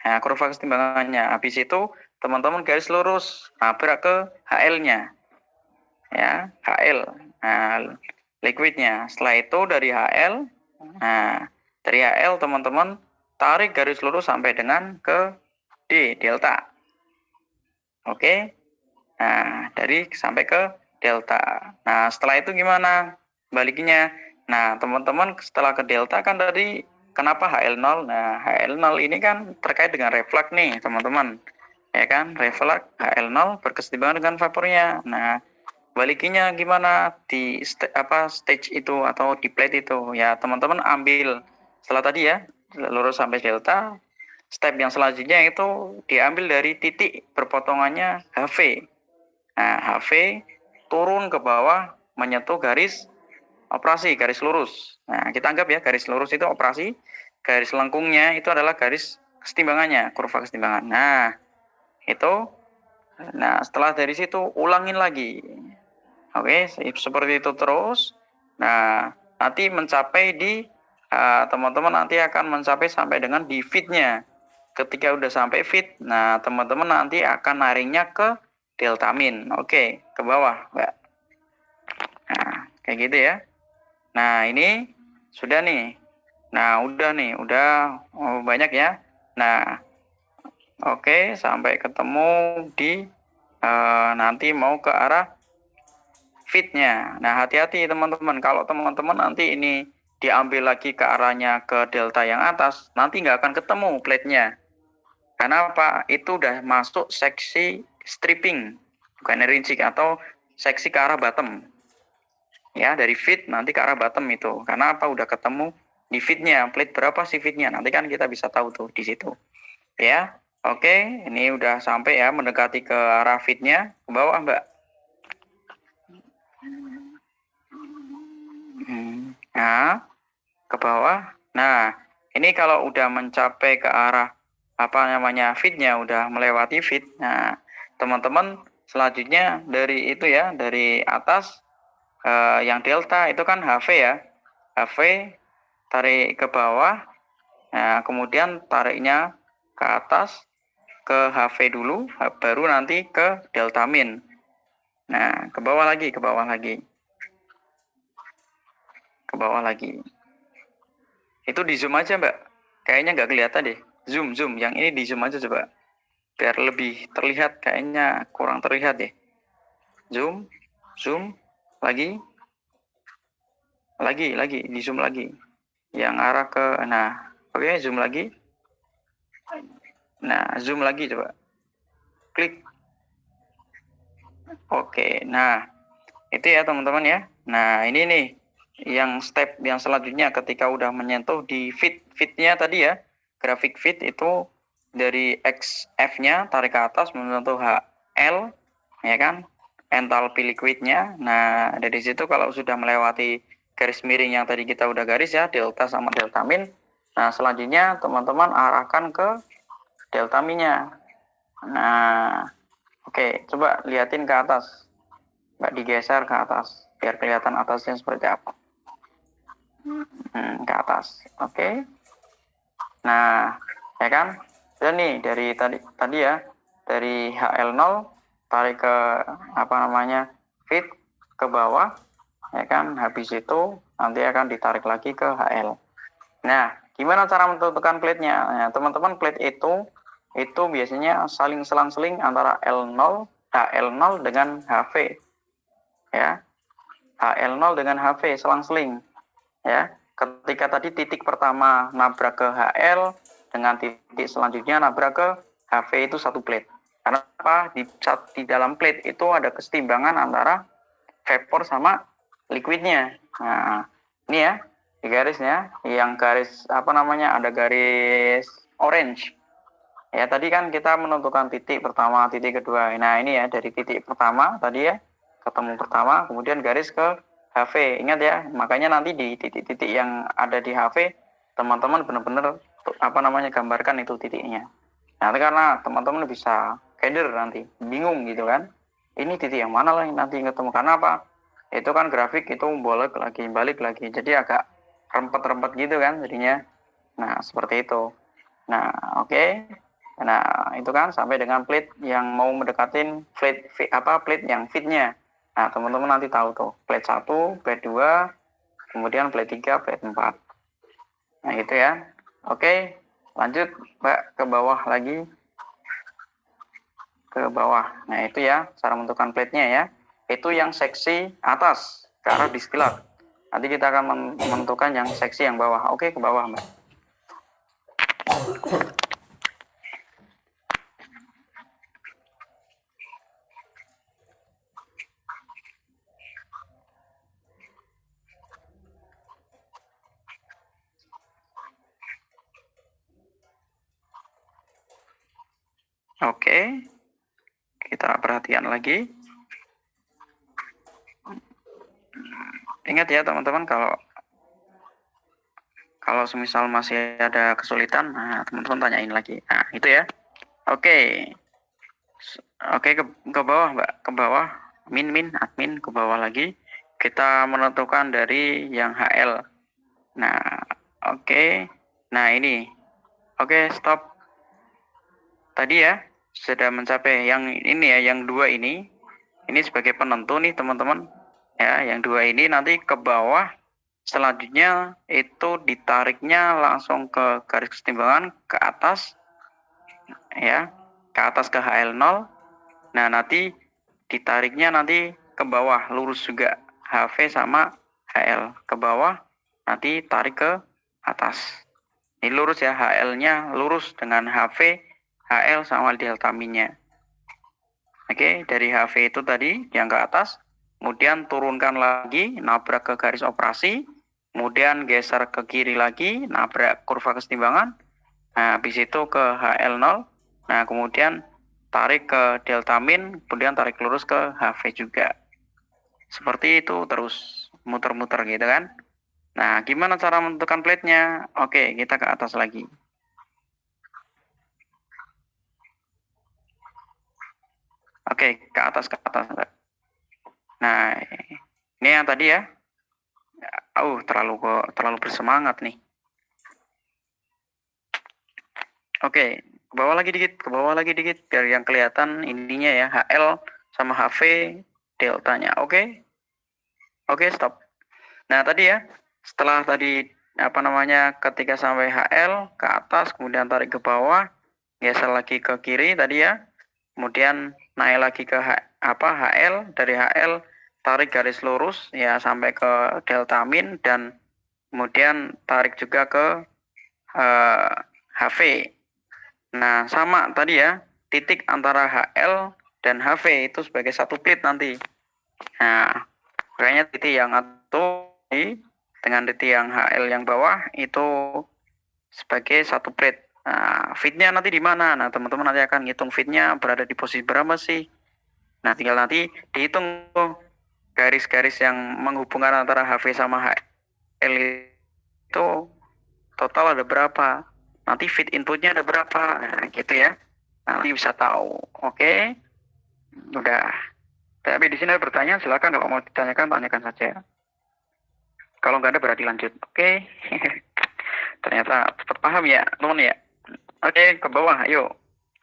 Nah, kurva kesetimbangannya. Habis itu teman-teman garis lurus nabrak ke HL-nya. Ya, HL. Nah, liquidnya. Setelah itu dari HL, teman-teman tarik garis lurus sampai dengan ke D, delta. Oke. Nah, dari sampai ke delta. Nah, setelah itu gimana baliknya? Nah, teman-teman setelah ke delta kan tadi kenapa HL0? Nah, HL0 ini kan terkait dengan reflux nih, teman-teman. Ya kan, reflux HL0 berkesetimbangan dengan vapornya. Nah, baliknya gimana di stage itu atau di plate itu? Ya, teman-teman ambil setelah tadi ya, lurus sampai delta, step yang selanjutnya itu diambil dari titik berpotongannya HV. Nah, HV turun ke bawah menyentuh garis operasi, garis lurus. Nah, kita anggap ya garis lurus itu operasi, garis lengkungnya itu adalah garis kesetimbangannya, kurva kesetimbangan. Nah, itu. Nah, setelah dari situ ulangin lagi. Oke, seperti itu terus. Nah, nanti mencapai di teman-teman nanti akan mencapai sampai dengan di fitnya. Ketika udah sampai fit, nah teman-teman nanti akan naringnya ke delta min. Oke, ke bawah, Mbak. Nah, kayak gitu ya. Nah, ini sudah nih. Nah, udah nih, udah banyak ya. Nah, oke, sampai ketemu di nanti mau ke arah fitnya. Nah, hati-hati teman-teman. Kalau teman-teman nanti ini diambil lagi ke arahnya ke delta yang atas, nanti nggak akan ketemu plate-nya. Karena apa? Itu udah masuk seksi stripping, bukan rincik, atau seksi ke arah bottom. Ya, dari fit nanti ke arah bottom itu. Karena apa? Udah ketemu di fitnya. Plate berapa sih fitnya? Nanti kan kita bisa tahu tuh di situ. Ya, oke. Ini udah sampai ya, mendekati ke arah fitnya. Ke bawah, Mbak. Nah, ke bawah. Nah, ini kalau udah mencapai ke arah apa namanya fitnya, udah melewati fit. Nah, teman-teman selanjutnya dari itu ya, dari atas yang delta itu kan HV ya. HV tarik ke bawah. Nah, kemudian tariknya ke atas ke HV dulu, baru nanti ke delta min. Nah, ke bawah lagi, ke bawah lagi. Ke bawah lagi. Itu di zoom aja, Mbak. Kayaknya nggak kelihatan deh. Zoom, zoom. Yang ini di zoom aja coba. Biar lebih terlihat. Kayaknya kurang terlihat deh. Zoom, zoom. Lagi. Lagi. Di zoom lagi. Yang arah ke, nah. Oke, zoom lagi. Nah, zoom lagi coba. Klik. Oke, nah. Itu ya teman-teman ya. Nah, ini nih. Yang step yang selanjutnya ketika udah menyentuh di fitnya tadi ya. Grafik fit itu dari XF-nya tarik ke atas menyentuh HL, ya kan, enthalpy liquidnya. Nah, dari situ kalau sudah melewati garis miring yang tadi kita udah garis ya, delta sama delta min. Nah, selanjutnya teman-teman arahkan ke delta minnya. Nah, oke, coba liatin ke atas. Nggak digeser ke atas, biar kelihatan atasnya seperti apa. Ke atas, oke. Nah, ya kan? Dan nih dari tadi ya, dari HL0 tarik ke apa namanya? Fit ke bawah, ya kan? Habis itu nanti akan ditarik lagi ke HL. Nah, gimana cara menentukan plate-nya? Nah, teman-teman plate itu biasanya saling selang-seling antara L0, HL0 dengan HV. Ya. HL0 dengan HV selang-seling. Ya. Ketika tadi titik pertama nabrak ke HL, dengan titik selanjutnya nabrak ke HV itu satu plate. Karena apa? Di dalam plate itu ada kesetimbangan antara vapor sama liquidnya. Nah, ini ya, di garisnya, yang garis apa namanya, ada garis orange. Ya, tadi kan kita menentukan titik pertama, titik kedua. Nah, ini ya, dari titik pertama tadi ya, ketemu pertama, kemudian garis ke HV. Ingat ya, makanya nanti di titik-titik yang ada di HV, teman-teman benar-benar apa namanya gambarkan itu titiknya. Nanti karena teman-teman bisa keder nanti, bingung gitu kan. Ini titik yang mana lah nanti ketemu, karena apa? Itu kan grafik itu balik lagi. Jadi agak rempet-rempet gitu kan jadinya. Nah, seperti itu. Nah, oke. Nah, itu kan sampai dengan plate yang mau mendekatin plate yang fitnya. Nah, teman-teman nanti tahu tuh, plate 1, plate 2, kemudian plate 3, plate 4. Nah, gitu ya. Oke, lanjut Mbak ke bawah lagi. Ke bawah. Nah, itu ya cara menentukan plate-nya ya. Itu yang seksi atas ke arah distilat. Nanti kita akan menentukan yang seksi yang bawah. Oke, ke bawah Mbak. Oke, kita perhatikan lagi. Ingat ya teman-teman, Kalau semisal masih ada kesulitan, nah teman-teman tanyain lagi. Nah, itu ya. Oke. Oke, ke bawah, Mbak. Ke bawah. Admin ke bawah lagi. Kita menentukan dari yang HL. Nah, oke. Nah, ini. Oke, stop. Tadi ya, sudah mencapai yang ini ya, yang dua ini. Ini sebagai penentu nih, teman-teman. Ya, yang dua ini nanti ke bawah. Selanjutnya itu ditariknya langsung ke garis kesetimbangan ke atas ya, ke atas ke HL0. Nah, nanti ditariknya nanti ke bawah lurus juga HV sama HL ke bawah, nanti tarik ke atas. Ini lurus ya, HL-nya lurus dengan HV, HL sama delta min-nya. Oke, dari HV itu tadi yang ke atas, kemudian turunkan lagi, nabrak ke garis operasi, kemudian geser ke kiri lagi, nabrak kurva kesetimbangan. Nah, habis itu ke HL0. Nah, kemudian tarik ke delta min, kemudian tarik lurus ke HV juga. Seperti itu terus muter-muter gitu kan. Nah, gimana cara menentukan plate-nya? Oke, kita ke atas lagi. Oke, ke atas. Nah, ini yang tadi ya. Terlalu bersemangat nih. Oke, ke bawah lagi dikit biar yang kelihatan ininya ya, HL sama HV deltanya. Oke, stop. Nah, tadi ya, setelah tadi ketika sampai HL ke atas, kemudian tarik ke bawah, geser lagi ke kiri tadi ya, kemudian naik lagi ke HL, dari HL tarik garis lurus ya sampai ke delta min, dan kemudian tarik juga ke HV. Nah, sama tadi ya, titik antara HL dan HV itu sebagai satu plate nanti. Nah, makanya titik yang atas dengan titik yang HL yang bawah itu sebagai satu plate. Nah, fitnya nanti di mana? Nah, teman-teman nanti akan ngitung fitnya berada di posisi berapa sih? Nah, tinggal nanti dihitung garis-garis yang menghubungkan antara HV sama HL itu total ada berapa. Nanti fit inputnya ada berapa. Nah, gitu ya. Nanti bisa tahu. Oke. Udah. Tapi di sini ada pertanyaan, silakan kalau mau ditanyakan, tanyakan saja. Kalau nggak ada berarti lanjut. Oke. Ternyata cepat paham ya, teman ya. Oke, ke bawah. Ayo.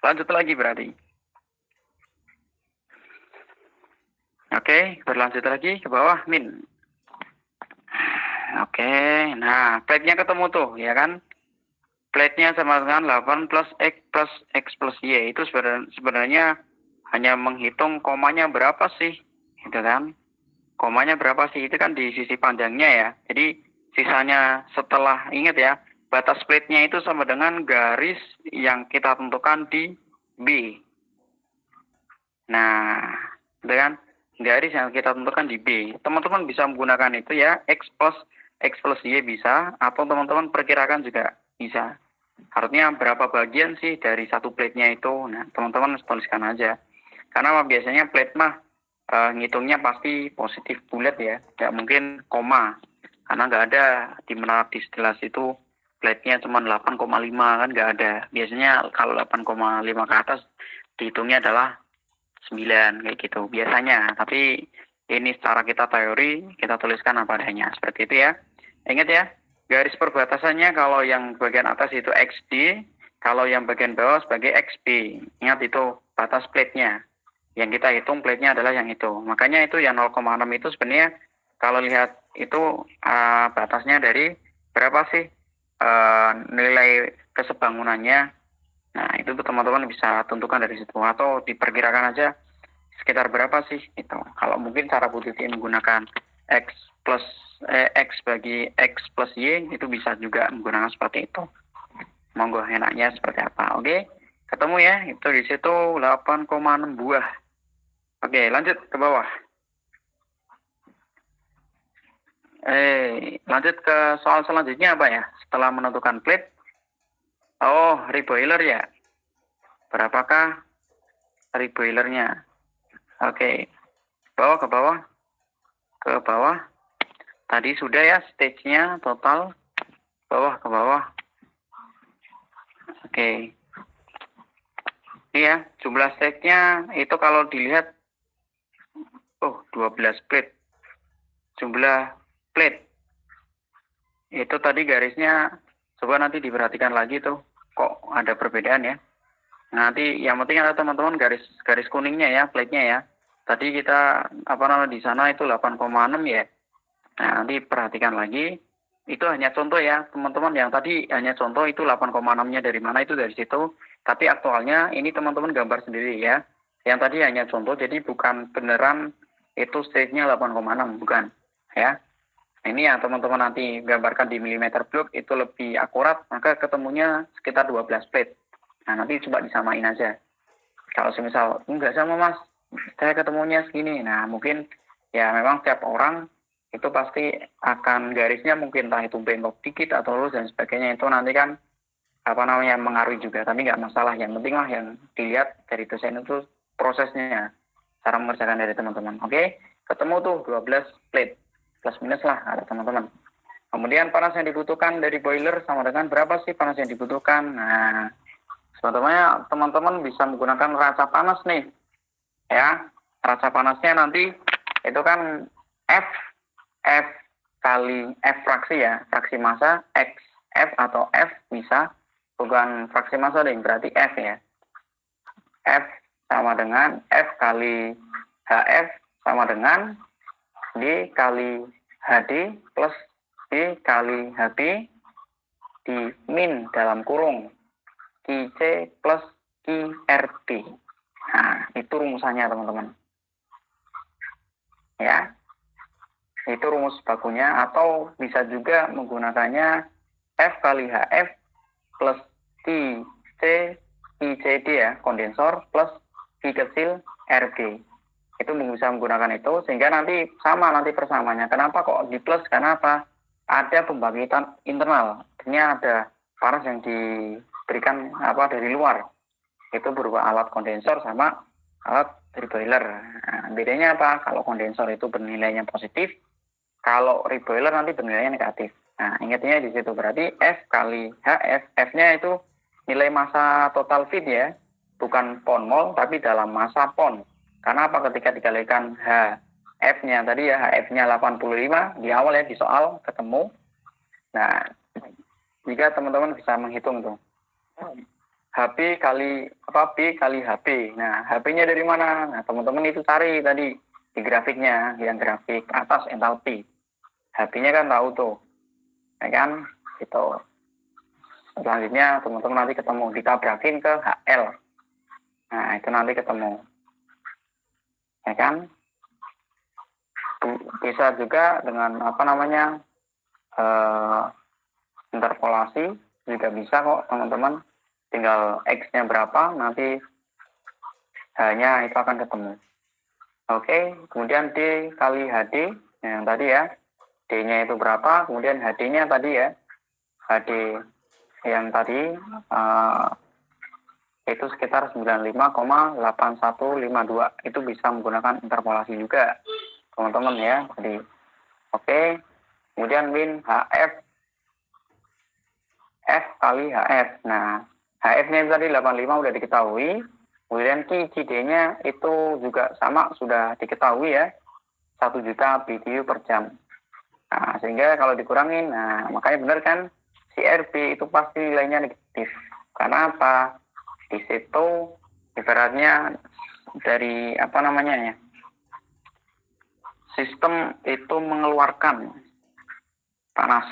Lanjut lagi berarti. Oke, berlanjut lagi ke bawah, min. Oke, nah, plate-nya ketemu tuh, ya kan? Plate-nya sama dengan 8 plus X plus Y. Itu sebenarnya hanya menghitung komanya berapa sih, gitu kan? Komanya berapa sih, itu kan di sisi panjangnya ya. Jadi sisanya setelah, ingat ya, batas plate-nya itu sama dengan garis yang kita tentukan di B. Nah, itu kan garis yang kita tentukan di B. Teman-teman bisa menggunakan itu ya, X plus Y bisa, atau teman-teman perkirakan juga bisa. Artinya berapa bagian sih dari satu plate-nya itu. Nah, teman-teman tuliskan aja. Karena biasanya plate mah ngitungnya pasti positif bulat ya, nggak mungkin koma. Karena nggak ada di menara distilasi itu plate-nya cuma 8,5 kan, nggak ada. Biasanya kalau 8,5 ke atas dihitungnya adalah 9 kayak gitu biasanya. Tapi ini secara kita teori, kita tuliskan apa adanya seperti itu ya. Ingat ya, garis perbatasannya kalau yang bagian atas itu XD, kalau yang bagian bawah sebagai XB. Ingat itu batas plate-nya. Yang kita hitung plate-nya adalah yang itu. Makanya itu yang 0,6 itu sebenarnya kalau lihat itu batasnya dari berapa sih nilai kesebangunannya. Nah, itu teman-teman bisa tentukan dari situ atau diperkirakan aja sekitar berapa sih itu. Kalau mungkin cara Bu Titi menggunakan X bagi X plus Y itu bisa juga menggunakan seperti itu. Monggo enaknya seperti apa. Oke. Ketemu ya, itu di situ 8,6 buah. Oke, lanjut ke bawah. Lanjut ke soal selanjutnya apa ya? Setelah menentukan plate. Oh, reboiler ya. Berapakah reboilernya? Oke. Bawah ke bawah. Ke bawah. Tadi sudah ya stage-nya total ke bawah. Oke. Iya, jumlah stage-nya itu kalau dilihat 12 plate. Jumlah plate itu tadi garisnya coba nanti diperhatikan lagi tuh, kok ada perbedaan ya. Nanti yang penting ada teman-teman garis kuningnya ya, plate-nya ya. Tadi kita di sana itu 8,6 ya. Nah, nanti perhatikan lagi. Itu hanya contoh ya, teman-teman. Yang tadi hanya contoh itu 8,6-nya dari mana itu dari situ. Tapi aktualnya ini teman-teman gambar sendiri ya. Yang tadi hanya contoh, jadi bukan beneran itu stage-nya 8,6, bukan ya. Ini yang teman-teman nanti gambarkan di milimeter block itu lebih akurat, maka ketemunya sekitar 12 plate. Nah, nanti coba disamain aja. Kalau semisal enggak sama mas, saya ketemunya segini. Nah, mungkin ya memang tiap orang itu pasti akan garisnya mungkin entah itu bengkok dikit atau lurus dan sebagainya, itu nanti kan mengaruhi juga. Tapi nggak masalah, yang penting lah yang dilihat dari dosen itu prosesnya, cara mengerjakan dari teman-teman. Oke, ketemu tuh 12 plate, plus minus lah ada teman-teman. Kemudian panas yang dibutuhkan dari boiler sama dengan berapa sih panas yang dibutuhkan. Nah, sebetulnya teman-teman bisa menggunakan raca panas nih ya. Raca panasnya nanti itu kan F kali F fraksi ya, fraksi massa X F atau F bisa, bukan fraksi massa deh, berarti F ya. F sama dengan F kali HF sama dengan D kali HD plus D kali HB di min dalam kurung QC plus QRB. Nah, itu rumusannya teman-teman. Ya, itu rumus bakunya, atau bisa juga menggunakannya F kali HF plus QCD ya, kondensor plus Q kecil RB. Itu bisa menggunakan itu, sehingga nanti sama nanti persamanya. Kenapa kok di plus? Karena apa? Ada pembangkitan internal. Artinya ada panas yang diberikan dari luar. Itu berupa alat kondensor sama alat reboiler. Nah, bedanya apa? Kalau kondensor itu bernilainya positif, kalau reboiler nanti bernilainya negatif. Nah, ingatnya di situ berarti F kali HF, F-nya itu nilai massa total feed ya, bukan pon mol, tapi dalam massa pon. Karena apa? Ketika dikalikan HF-nya tadi ya, HF-nya 85 di awal ya, di soal ketemu. Nah, jika teman-teman bisa menghitung tuh, HP kali B kali HP. Nah, HP-nya dari mana? Nah, teman-teman itu cari tadi di grafiknya, yang grafik atas entalpi. HP-nya kan tahu tuh, ya kan? Gitu. Selanjutnya teman-teman nanti ketemu, ditabrakin ke HL. Nah, itu nanti ketemu, ya kan? Bisa juga dengan interpolasi juga bisa kok teman-teman. Tinggal X-nya berapa, nanti H-nya itu akan ketemu. Oke, kemudian D kali HD, yang tadi ya. D-nya itu berapa, kemudian HD-nya tadi ya. HD yang tadi itu sekitar 95,8152. Itu bisa menggunakan interpolasi juga, teman-teman ya. Jadi, oke. Kemudian min HF, F kali HF. Nah, HF-nya tadi 85 udah diketahui. Kemudian QCD-nya itu juga sama, sudah diketahui ya. 1 juta BTU per jam. Nah, sehingga kalau dikurangin, nah makanya benar kan, si RB itu pasti nilainya negatif. Karena apa? Di situ ibaratnya dari sistem itu mengeluarkan panas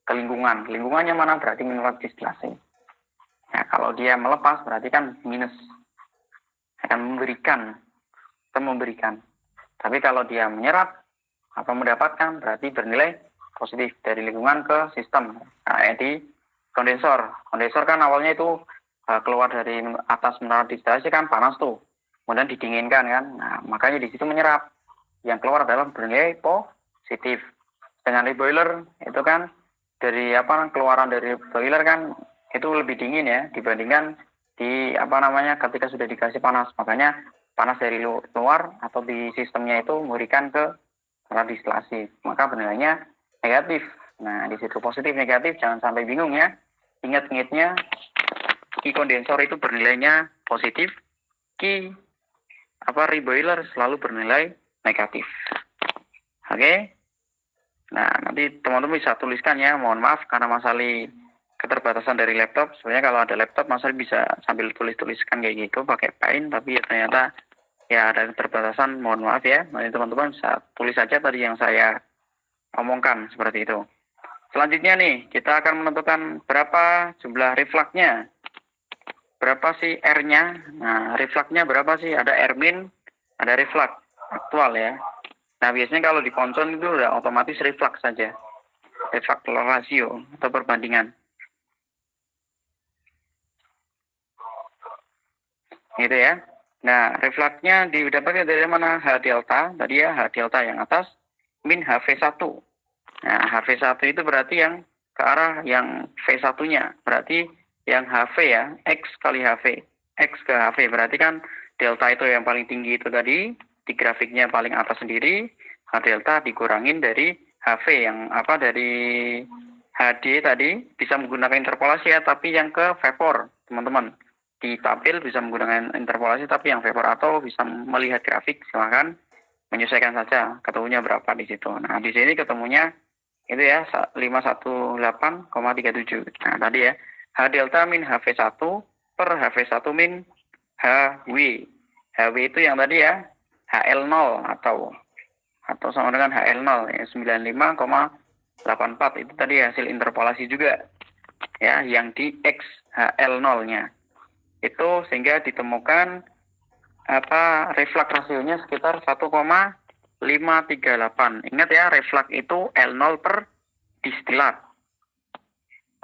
ke lingkungan. Lingkungannya mana? Berarti menurut distilasi. Nah, kalau dia melepas berarti kan minus. Akan memberikan. Tapi kalau dia menyerap atau mendapatkan berarti bernilai positif dari lingkungan ke sistem. Nah, di kondensor. Kondensor kan awalnya itu keluar dari atas menara distilasi kan panas tuh. Kemudian didinginkan kan. Nah, makanya di situ menyerap. Yang keluar adalah bernilai positif. Dengan reboiler itu kan dari keluaran dari boiler kan itu lebih dingin ya dibandingkan di ketika sudah dikasih panas. Makanya panas dari luar atau di sistemnya itu memberikan ke alat distilasi, maka bernilainya negatif Nah, di situ positif negatif, jangan sampai bingung ya. Ingat-ingatnya, Ki kondensor itu bernilainya positif, Ki reboiler selalu bernilai negatif. Oke. Nah, nanti teman-teman bisa tuliskan ya. Mohon maaf karena masalah keterbatasan dari laptop. Sebenarnya kalau ada laptop, Mas Ali bisa sambil tulis-tuliskan kayak gitu pakai Paint, tapi ya ternyata ya ada keterbatasan. Mohon maaf ya. Nanti teman-teman bisa tulis saja tadi yang saya omongkan seperti itu. Selanjutnya nih, kita akan menentukan berapa jumlah reflux-nya. Berapa sih R-nya? Nah, reflux-nya berapa sih? Ada R-min, ada reflux aktual ya. Nah, biasanya kalau di Poncon itu udah otomatis reflux saja. Reflux rasio atau perbandingan. Gitu ya. Nah, reflux-nya didapatkan dari mana? H delta, tadi ya, H delta yang atas, min HV1. Nah, HV1 itu berarti yang ke arah yang V1-nya. Berarti yang HV ya, X kali HV. X ke HV, berarti kan delta itu yang paling tinggi itu tadi, di grafiknya paling atas sendiri, H delta dikurangin dari HV yang dari HD tadi, bisa menggunakan interpolasi ya, tapi yang ke vapor, teman-teman. Di tabel bisa menggunakan interpolasi, tapi yang vapor atau bisa melihat grafik, silahkan menyesuaikan saja ketemunya berapa di situ. Nah, di sini ketemunya itu ya 518,37. Nah, tadi ya H delta min HV1 per HV1 min HW. HW itu yang tadi ya HL0 atau sama dengan HL0 ya 95,84 itu tadi hasil interpolasi juga ya yang di X HL0-nya. Itu sehingga ditemukan reflux rasionya sekitar 1,538. Ingat ya, reflux itu L0 per distilat.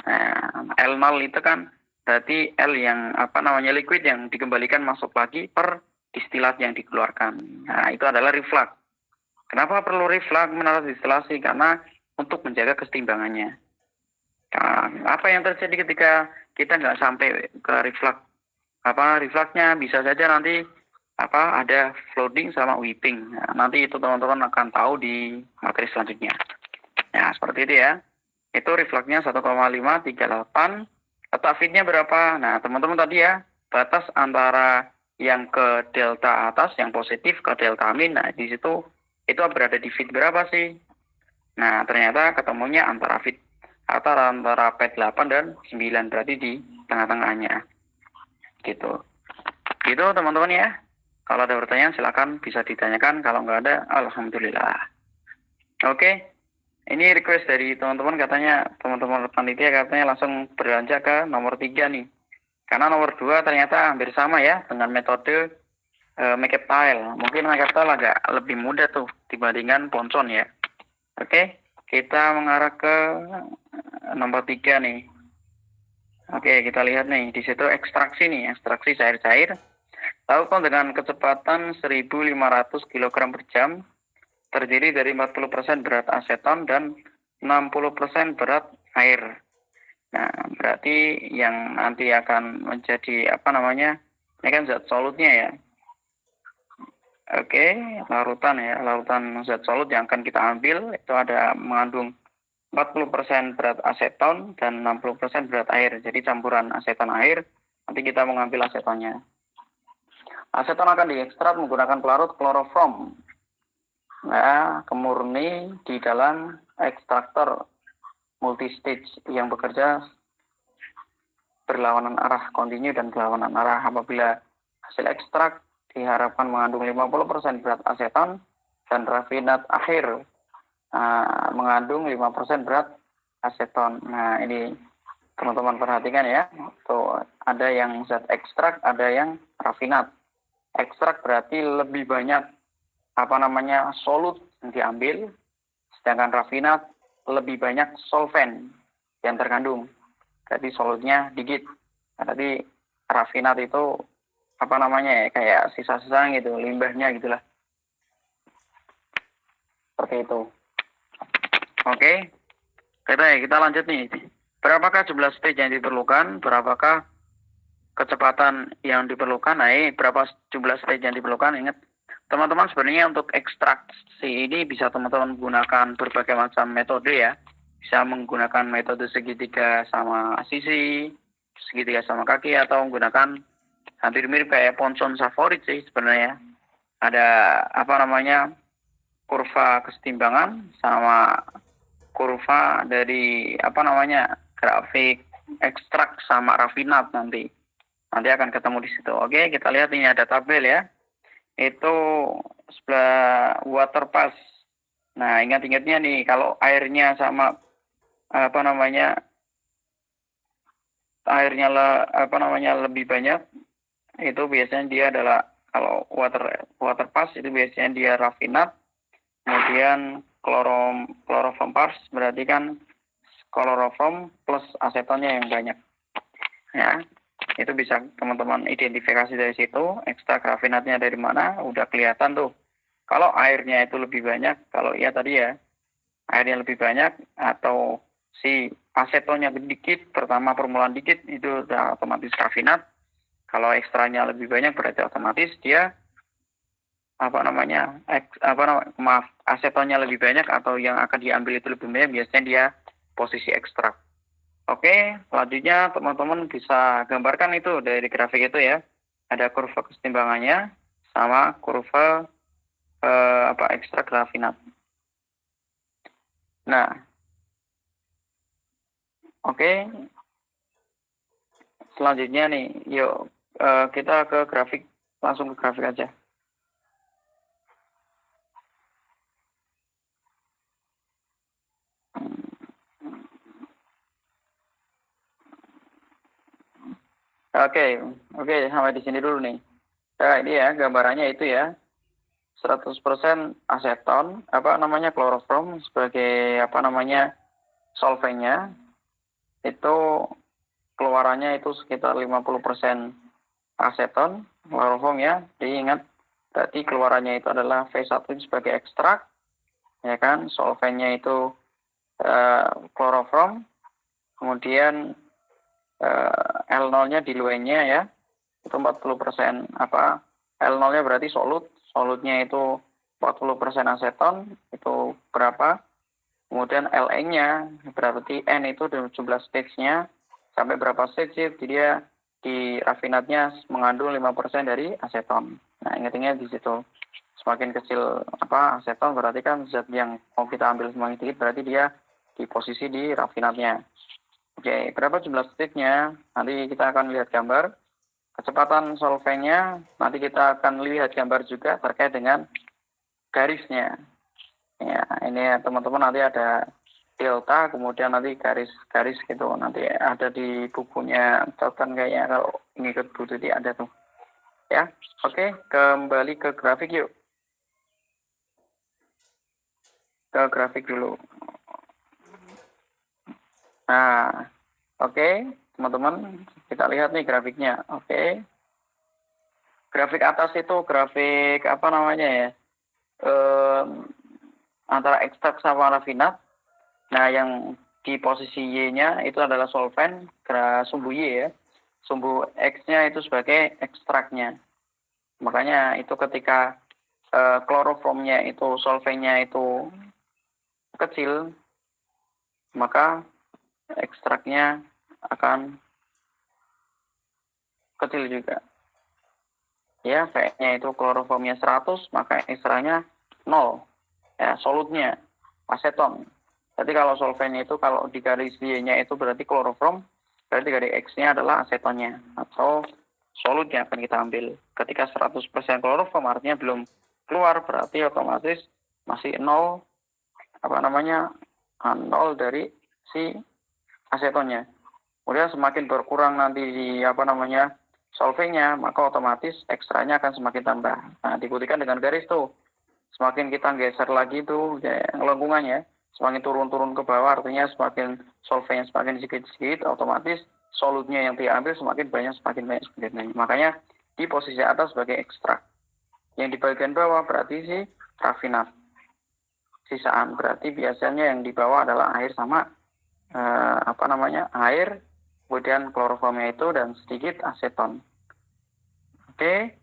Nah, L0 itu kan berarti L yang liquid yang dikembalikan masuk lagi per distilat yang dikeluarkan. Nah, itu adalah reflux. Kenapa perlu reflux menurut distilasi? Karena untuk menjaga keseimbangannya. Nah, apa yang terjadi ketika kita nggak sampai ke reflux? Refluxnya bisa saja nanti ada flooding sama weeping. Nah, nanti itu teman-teman akan tahu di materi selanjutnya. Ya, seperti itu ya. Itu refluxnya 1,538. Letak fitnya berapa? Nah, teman-teman tadi ya, batas antara yang ke delta atas, yang positif ke delta min. Nah, di situ itu berada di fit berapa sih? Nah, ternyata ketemunya antara P8 dan 9, berarti di tengah-tengahnya. Gitu teman-teman ya. Kalau ada pertanyaan silakan bisa ditanyakan, kalau nggak ada alhamdulillah. Oke, ini request dari teman-teman, katanya teman-teman panitia katanya langsung beranjak ke nomor 3 nih, karena nomor 2 ternyata hampir sama ya dengan metode makeup tile. Mungkin makeup tile agak lebih mudah tuh dibandingkan Poncon ya. Oke, kita mengarah ke nomor 3 nih. Oke, kita lihat nih, di situ ekstraksi cair-cair. Lakukan dengan kecepatan 1.500 kg per jam, terdiri dari 40% berat aseton dan 60% berat air. Nah, berarti yang nanti akan menjadi ini kan zat solutnya ya. Oke, larutan zat solut yang akan kita ambil itu ada mengandung 40% berat aseton dan 60% berat air. Jadi campuran aseton air, nanti kita mengambil asetonnya. Aseton akan diekstrak menggunakan pelarut kloroform. Nah, kemurni di dalam ekstraktor multistage yang bekerja berlawanan arah, kontinu dan berlawanan arah. Apabila hasil ekstrak diharapkan mengandung 50% berat aseton dan rafinat akhir mengandung 5% berat aseton. Nah, ini teman-teman perhatikan ya. Tuh, ada yang zat ekstrak, ada yang rafinat. Ekstrak berarti lebih banyak solut yang diambil, sedangkan rafinat lebih banyak solvent yang terkandung. Jadi solutnya dikit. Berarti rafinat itu kayak sisa-sisa gitu, limbahnya gitulah. Seperti itu. Oke, kita lanjut nih. Berapakah jumlah stage yang diperlukan? Berapakah kecepatan yang diperlukan? Nah, berapa jumlah stage yang diperlukan? Ingat, teman-teman sebenarnya untuk ekstraksi ini bisa teman-teman gunakan berbagai macam metode ya. Bisa menggunakan metode segitiga sama sisi, segitiga sama kaki, atau menggunakan hampir mirip kayak Poisson favorit sih sebenarnya. Ada kurva kesetimbangan sama kurva dari grafik ekstrak sama rafinat nanti akan ketemu di situ. Oke, kita lihat ini ada tabel ya. Itu sebelah water pass. Nah, ingat-ingatnya nih kalau airnya sama lebih banyak, itu biasanya dia adalah, kalau water pass itu biasanya dia rafinat. Kemudian chloroform pass berarti kan chloroform plus asetonnya yang banyak. Ya, itu bisa teman-teman identifikasi dari situ. Ekstrak rafinatnya dari mana, udah kelihatan tuh. Kalau airnya itu lebih banyak, kalau iya tadi ya, airnya lebih banyak atau si asetonnya dikit, pertama permulaan dikit, itu udah otomatis rafinat. Kalau ekstranya lebih banyak berarti otomatis dia asetonnya lebih banyak atau yang akan diambil itu lebih banyak, biasanya dia posisi ekstrak. Oke, selanjutnya teman-teman bisa gambarkan itu dari grafik itu ya. Ada kurva kesetimbangannya sama kurva ekstrak rafinat. Nah, oke. Selanjutnya nih, yuk kita ke grafik, langsung ke grafik aja. Oke, sampai di sini dulu nih. Nah, ini ya gambarannya itu ya. 100% aseton, kloroform sebagai solvennya, itu keluarannya itu sekitar 50% aseton, kloroform ya. Jadi ingat, berarti keluarannya itu adalah V1 sebagai ekstrak, ya kan, solvennya itu kloroform, kemudian L0-nya diluennya ya, itu 40%. L0-nya berarti solutnya itu 40% aseton, itu berapa? Kemudian Ln-nya berarti N itu 17 stage-nya, sampai berapa stage sih? Jadi dia di rafinatnya mengandung 5% dari aseton. Nah, ingat-ingat di situ. Semakin kecil aseton berarti kan zat yang mau kita ambil semakin sedikit, berarti dia di posisi di rafinatnya. Oke, berapa jumlah stage-nya? Nanti kita akan lihat gambar. Kecepatan solvennya, nanti kita akan lihat gambar juga terkait dengan garisnya. Ya, ini teman-teman nanti ada delta, kemudian nanti garis-garis gitu. Nanti ada di bukunya catatan kayaknya, kalau ngikut Bu Tuti ada tuh. Ya, oke, kembali ke grafik yuk. Ke grafik dulu. Nah, oke, teman-teman, kita lihat nih grafiknya. Oke. Grafik atas itu grafik antara ekstrak sama rafinat. Nah, yang di posisi Y-nya itu adalah solvent, sumbu Y ya. Sumbu X-nya itu sebagai ekstraknya. Makanya itu ketika kloroformnya itu, solventnya itu kecil, maka ekstraknya akan kecil juga. Ya, V-nya itu kloroformnya 100, maka ekstraknya 0. Ya, solutnya aseton. Berarti kalau solvennya itu, kalau di garis Y-nya itu berarti kloroform, berarti garis X-nya adalah asetonnya atau solutnya akan kita ambil. Ketika 100% kloroform artinya belum keluar, berarti otomatis masih 0 0 dari si asetonnya. Kemudian semakin berkurang nanti di solvingnya, maka otomatis ekstranya akan semakin tambah. Nah, dibuktikan dengan garis tuh. Semakin kita geser lagi tuh lengkungannya, semakin turun-turun ke bawah, artinya semakin solventnya semakin sedikit-sedikit, otomatis solutnya yang diambil semakin banyak. Makanya di posisi atas sebagai ekstrak. Yang di bagian bawah berarti si rafinat. Sisaan berarti biasanya yang di bawah adalah air sama air, kemudian kloroformnya itu dan sedikit aseton. Oke.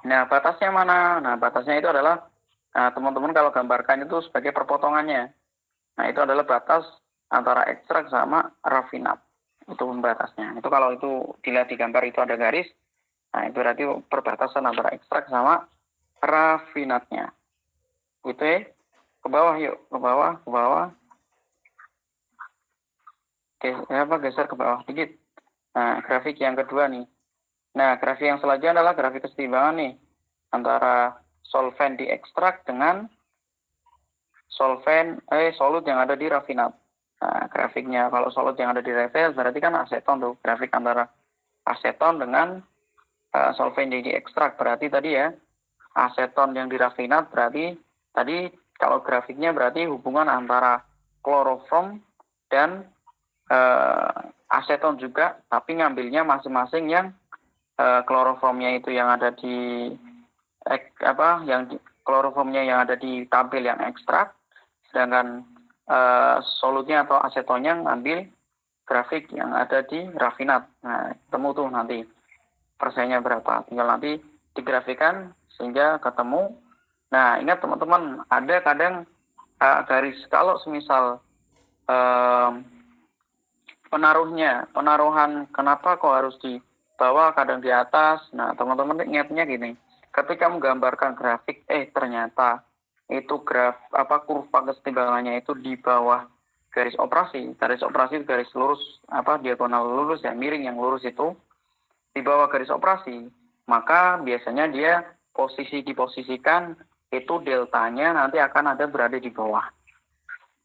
Nah, batasnya mana? Nah, batasnya itu adalah teman-teman kalau gambarkan itu sebagai perpotongannya. Nah, itu adalah batas antara ekstrak sama rafinat. Itu pembatasnya. Itu kalau itu dilihat di gambar itu ada garis, nah itu berarti perbatasan antara ekstrak sama rafinatnya. Itu ya. Ke bawah yuk, ke bawah, ke bawah. Geser ke bawah dikit. Nah, grafik yang kedua nih. Nah, grafik yang selanjutnya adalah grafik kesetimbangan nih antara solvent di ekstrak dengan solut yang ada di rafinat. Nah, grafiknya kalau solut yang ada di refill berarti kan aseton tuh. Grafik antara aseton dengan solvent yang di ekstrak berarti tadi ya aseton yang di rafinat berarti tadi kalau grafiknya berarti hubungan antara klorofrom dan aseton juga, tapi ngambilnya masing-masing yang kloroformnya itu yang ada di kloroformnya yang ada di tabel yang ekstrak, sedangkan solutnya atau asetonnya ngambil grafik yang ada di rafinat. Nah, ketemu tuh nanti persennya berapa, tinggal nanti digrafikan sehingga ketemu. Nah, ingat teman-teman, ada kadang garis kalau semisal penaruhan kenapa kok harus di bawah kadang di atas. Nah, teman-teman ingatnya gini, ketika menggambarkan grafik ternyata itu kurva kesetimbangannya itu di bawah garis operasi garis lurus diagonal lurus ya, miring yang lurus itu di bawah garis operasi, maka biasanya dia diposisikan itu deltanya nanti akan ada berada di bawah.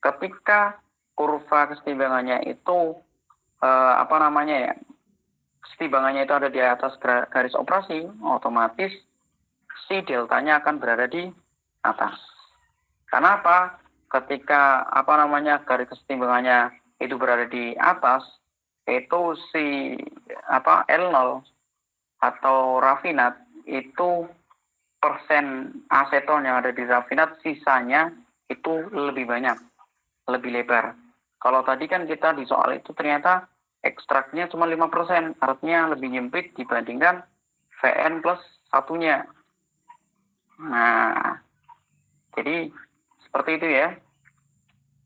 Ketika kurva kesetimbangannya itu kesetimbangannya itu ada di atas garis operasi, otomatis si deltanya akan berada di atas. Kenapa? Ketika garis kesetimbangannya itu berada di atas, itu si L0 atau rafinat itu persen aseton yang ada di rafinat sisanya itu lebih banyak, lebih lebar. Kalau tadi kan kita di soal itu ternyata ekstraknya cuma 5%, artinya lebih nyempit dibandingkan Vn plus satunya. Nah, jadi seperti itu ya.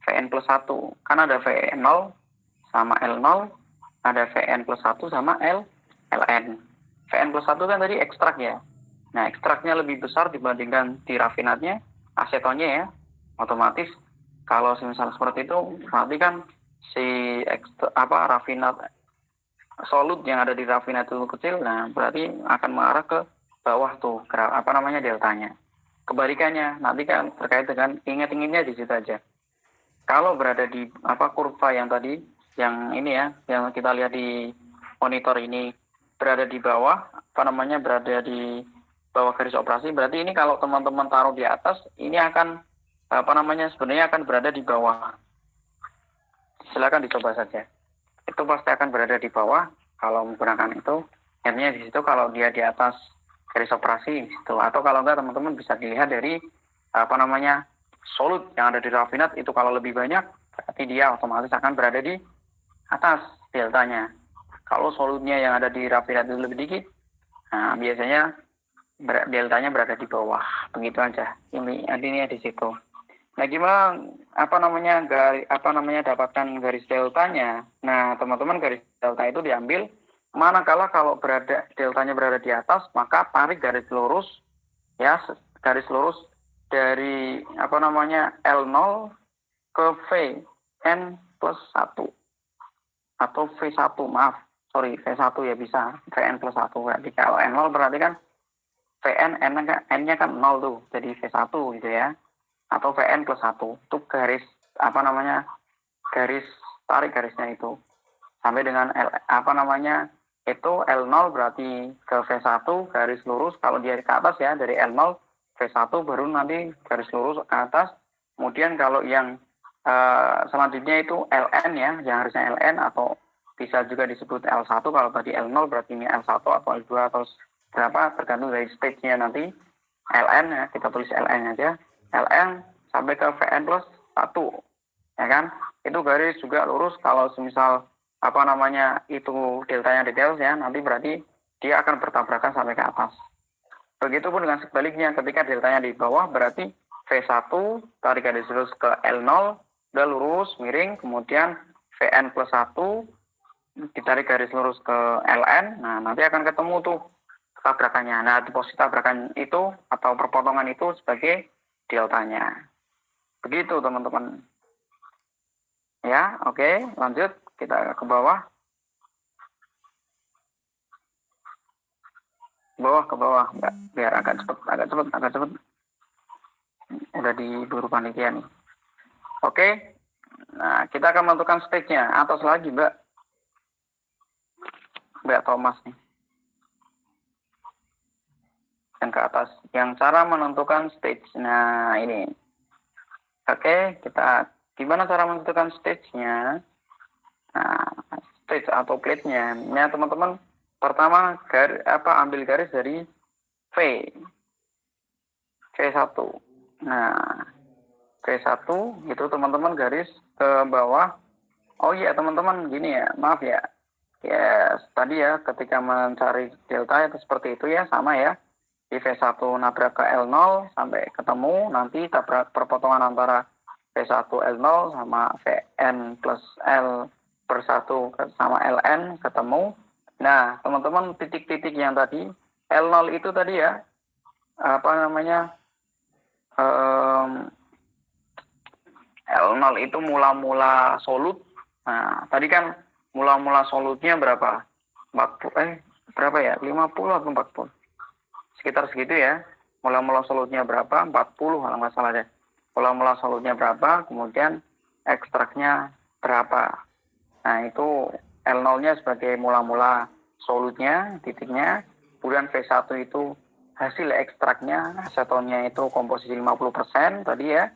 Vn plus 1, kan ada Vn0 sama L0, ada Vn plus 1 sama Ln. Vn plus 1 kan tadi ekstrak ya. Nah, ekstraknya lebih besar dibandingkan di rafinatnya, asetonnya ya. Otomatis kalau misalnya seperti itu, berarti kan si rafinat solut yang ada di rafinat itu kecil, nah berarti akan mengarah ke bawah tuh deltanya. Kebalikannya nanti kan terkait dengan ingat-ingatnya di situ aja. Kalau berada di kurva yang tadi, yang ini ya, yang kita lihat di monitor ini berada di bawah, berada di bawah garis operasi, berarti ini kalau teman-teman taruh di atas, ini akan sebenarnya akan berada di bawah. Silakan dicoba saja. Itu pasti akan berada di bawah kalau menggunakan itu. Artinya di situ kalau dia di atas garis operasi itu, atau kalau enggak teman-teman bisa dilihat dari solut yang ada di rafinat itu kalau lebih banyak berarti dia otomatis akan berada di atas deltanya. Kalau solutnya yang ada di rafinat itu lebih dikit, nah biasanya deltanya berada di bawah. Begitu aja. Ini di situ. Nah, gimana dapatkan garis deltanya? Nah, teman-teman, garis delta itu diambil manakala kalau deltanya berada di atas, maka tarik garis lurus ya, garis lurus dari L0 ke Vn plus 1 atau V1, V1 ya bisa, Vn plus 1. Berarti kalau N0 berarti kan Vn N-nya kan 0 tuh, jadi V1 gitu ya. Atau Vn plus 1 itu garis garis tarik garisnya itu sampai dengan itu L0 berarti ke V1 garis lurus. Kalau dia ke atas ya, dari L0 V1 baru nanti garis lurus ke atas. Kemudian kalau yang selanjutnya itu Ln ya, yang harusnya Ln atau bisa juga disebut L1. Kalau tadi L0 berarti ini L1 atau L2 atau berapa tergantung dari stage-nya nanti. Ln ya, kita tulis Ln aja. Ln sampai ke Vn plus 1, ya kan? Itu garis juga lurus. Kalau semisal itu deltanya detail ya, nanti berarti dia akan bertabrakan sampai ke atas. Begitupun dengan sebaliknya, ketika deltanya di bawah berarti V1 tarik garis lurus ke L0, udah lurus miring, kemudian Vn plus 1 ditarik garis lurus ke Ln, nah nanti akan ketemu tuh tabrakannya. Nah di posisi tabrakan itu atau perpotongan itu sebagai deltanya. Begitu teman-teman. Ya, oke, lanjut kita ke bawah. Ke bawah, biar agak cepet. Udah diburu panitia nih. Oke, nah kita akan menentukan stage-nya. Atas lagi, Mbak Thomas nih. Yang ke atas. Yang cara menentukan stage. Nah, ini. Oke, kita gimana cara menentukan stage-nya? Nah, stage atau plate-nya. Nah, teman-teman, pertama ambil garis dari V1. Nah, V1 itu teman-teman garis ke bawah. Oh iya, teman-teman, gini ya, maaf ya. Ya, tadi ya ketika mencari delta itu seperti itu ya, sama ya. Di V1 nabrak ke L0 sampai ketemu, nanti tabrak perpotongan antara V1 L0 sama Vn plus L per 1 sama Ln ketemu. Nah, teman-teman, titik-titik yang tadi, L0 itu tadi ya, L0 itu mula-mula solut. Nah, tadi kan mula-mula solutnya berapa? 40, berapa ya? 50 atau 40? Sekitar segitu ya. Mula-mula solutnya berapa? 40 kalau nggak salah deh. Mula-mula solutnya berapa? Kemudian ekstraknya berapa? Nah, itu L0-nya sebagai mula-mula solutnya, titiknya. Kemudian V1 itu hasil ekstraknya, asetonnya itu komposisi 50% tadi ya.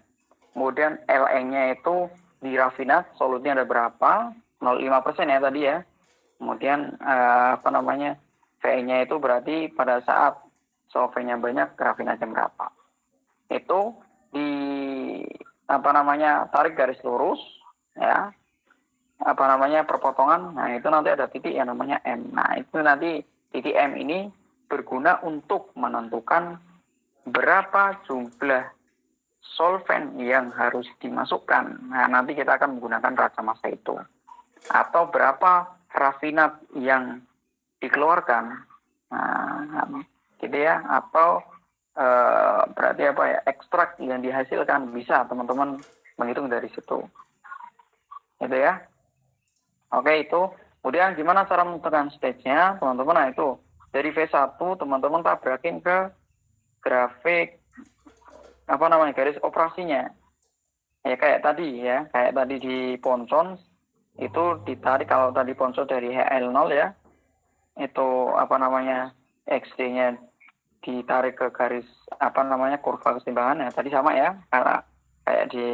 Kemudian Ln-nya itu di rafinat, solutnya ada berapa? 0,5% ya tadi ya. Kemudian V-nya itu berarti pada saat solventnya banyak, rafinatnya berapa. Itu di tarik garis lurus ya. Perpotongan. Nah, itu nanti ada titik yang namanya M. Nah, itu nanti titik M ini berguna untuk menentukan berapa jumlah solvent yang harus dimasukkan. Nah, nanti kita akan menggunakan raca massa itu. Atau berapa rafinat yang dikeluarkan. Nah, gitu ya. Atau berarti ekstrak yang dihasilkan. Bisa teman-teman menghitung dari situ. Gitu ya. Oke, itu. Kemudian gimana cara menentukan stage-nya, teman-teman? Nah, itu. Dari V1, teman-teman tabrakin ke grafik garis operasinya. Ya kayak tadi di Ponson itu ditarik, kalau tadi Ponson dari HL0 ya, itu XD-nya ditarik ke garis kurva keseimbangan ya, tadi sama ya, kayak di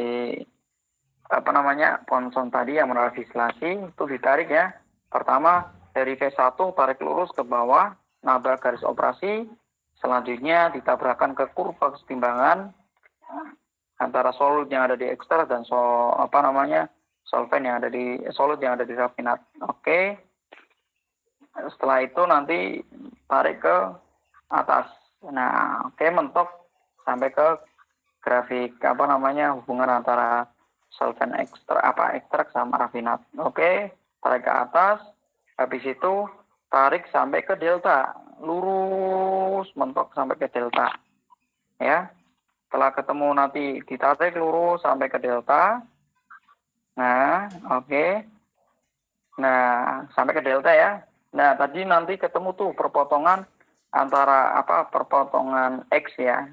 Ponson tadi yang menolak distilasi itu ditarik ya. Pertama dari V1 tarik lurus ke bawah, nabrak garis operasi, selanjutnya ditabrakkan ke kurva keseimbangan antara solut yang ada di ekstrak dan solvent yang ada di solut yang ada di rafinat. Oke. Setelah itu nanti tarik ke atas. Nah, mentok sampai ke grafik hubungan antara solvent ekstrak sama rafinat. Oke, tarik ke atas. Habis itu tarik sampai ke delta. Lurus mentok sampai ke delta. Ya. Setelah ketemu nanti ditarik lurus sampai ke delta. Nah, oke. Nah, sampai ke delta ya. Nah, tadi nanti ketemu tuh perpotongan antara perpotongan X ya.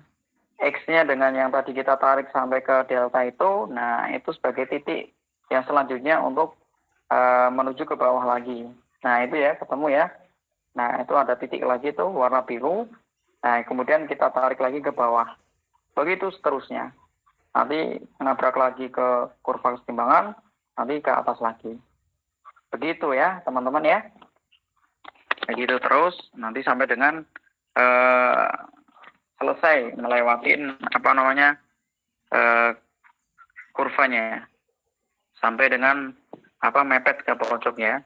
X-nya dengan yang tadi kita tarik sampai ke delta itu. Nah, itu sebagai titik yang selanjutnya untuk menuju ke bawah lagi. Nah, itu ya, ketemu ya. Nah, itu ada titik lagi tuh warna biru. Nah, kemudian kita tarik lagi ke bawah. Begitu seterusnya. Nanti nabrak lagi ke kurva keseimbangan, nanti ke atas lagi. Begitu ya, teman-teman ya. Begitu terus, nanti sampai dengan selesai melewatin kurvanya. Sampai dengan mepet ke pojoknya.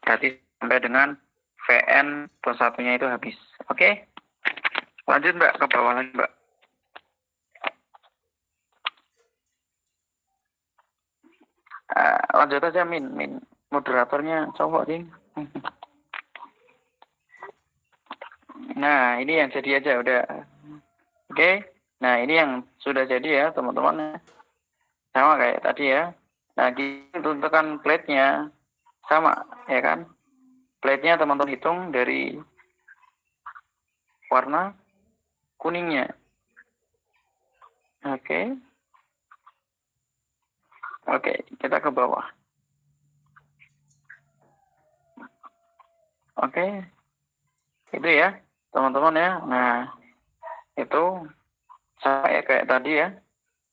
Berarti sampai dengan Vn plus satunya itu habis. Oke? Lanjut Mbak, ke bawah lagi Mbak. Lanjut aja min moderatornya cowok nih. Nah, ini yang jadi aja udah. Oke. Nah, ini yang sudah jadi ya, teman-teman. Sama kayak tadi ya. Nah, kita tentukan plate-nya sama, ya kan? Plate-nya teman-teman hitung dari warna kuningnya. Oke. Oke, kita ke bawah. Oke. Itu ya, teman-teman ya. Nah, itu sama ya kayak tadi ya.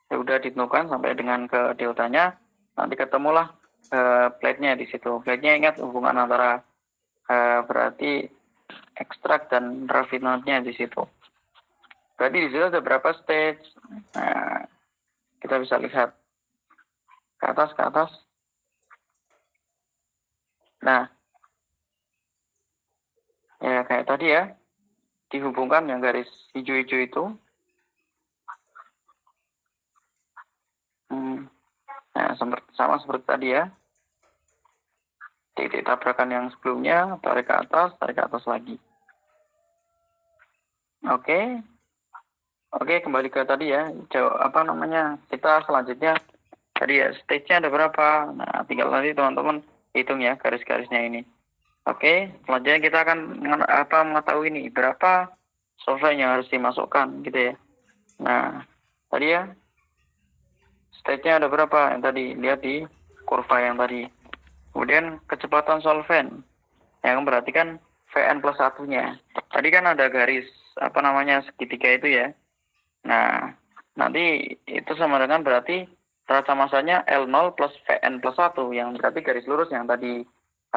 Sudah ditentukan sampai dengan ke deltanya. Nanti ketemulah plate-nya di situ. Plate-nya ingat hubungan antara berarti ekstrak dan raffinatnya di situ. Berarti di situ ada berapa stage? Nah, kita bisa lihat ke atas. Nah, ya kayak tadi ya, dihubungkan yang garis hijau-hijau itu. Nah, sama seperti tadi ya. Titik tabrakan yang sebelumnya, tarik ke atas lagi. Oke. Oke, kembali ke tadi ya. Kita selanjutnya tadi ya, stage-nya ada berapa? Nah, tinggal nanti teman-teman hitung ya garis-garisnya ini. Oke, selanjutnya kita akan mengetahui ini berapa solvent yang harus dimasukkan gitu ya. Nah, tadi ya stage-nya ada berapa yang tadi lihat di kurva yang tadi. Kemudian kecepatan solvent yang berarti kan Vn plus satunya. Tadi kan ada garis segitiga itu ya. Nah, nanti itu sama dengan berarti rata masanya L0 plus Vn plus 1 yang berarti garis lurus yang tadi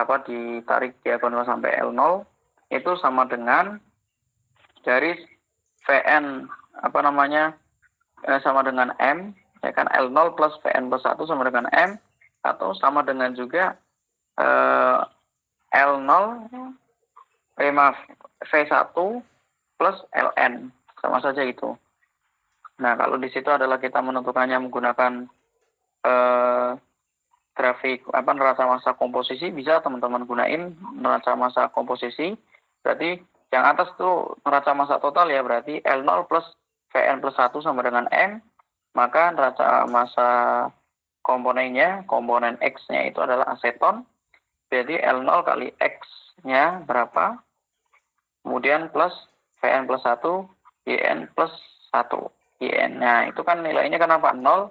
ditarik diagonal sampai L0 itu sama dengan garis Vn sama dengan M ya kan, L0 plus Vn plus 1 sama dengan M atau sama dengan juga L0 V1 plus Ln, sama saja itu. Nah, kalau di situ adalah kita menentukannya menggunakan grafik neraca massa komposisi, bisa teman-teman gunain neraca massa komposisi. Berarti yang atas tuh neraca massa total ya, berarti L0 plus Vn plus 1 sama dengan M, maka neraca massa komponennya, komponen X-nya itu adalah aseton, berarti L0 kali X-nya berapa, kemudian plus Vn plus 1, Yn plus 1. Yn. Nah, itu kan nilainya kenapa 0?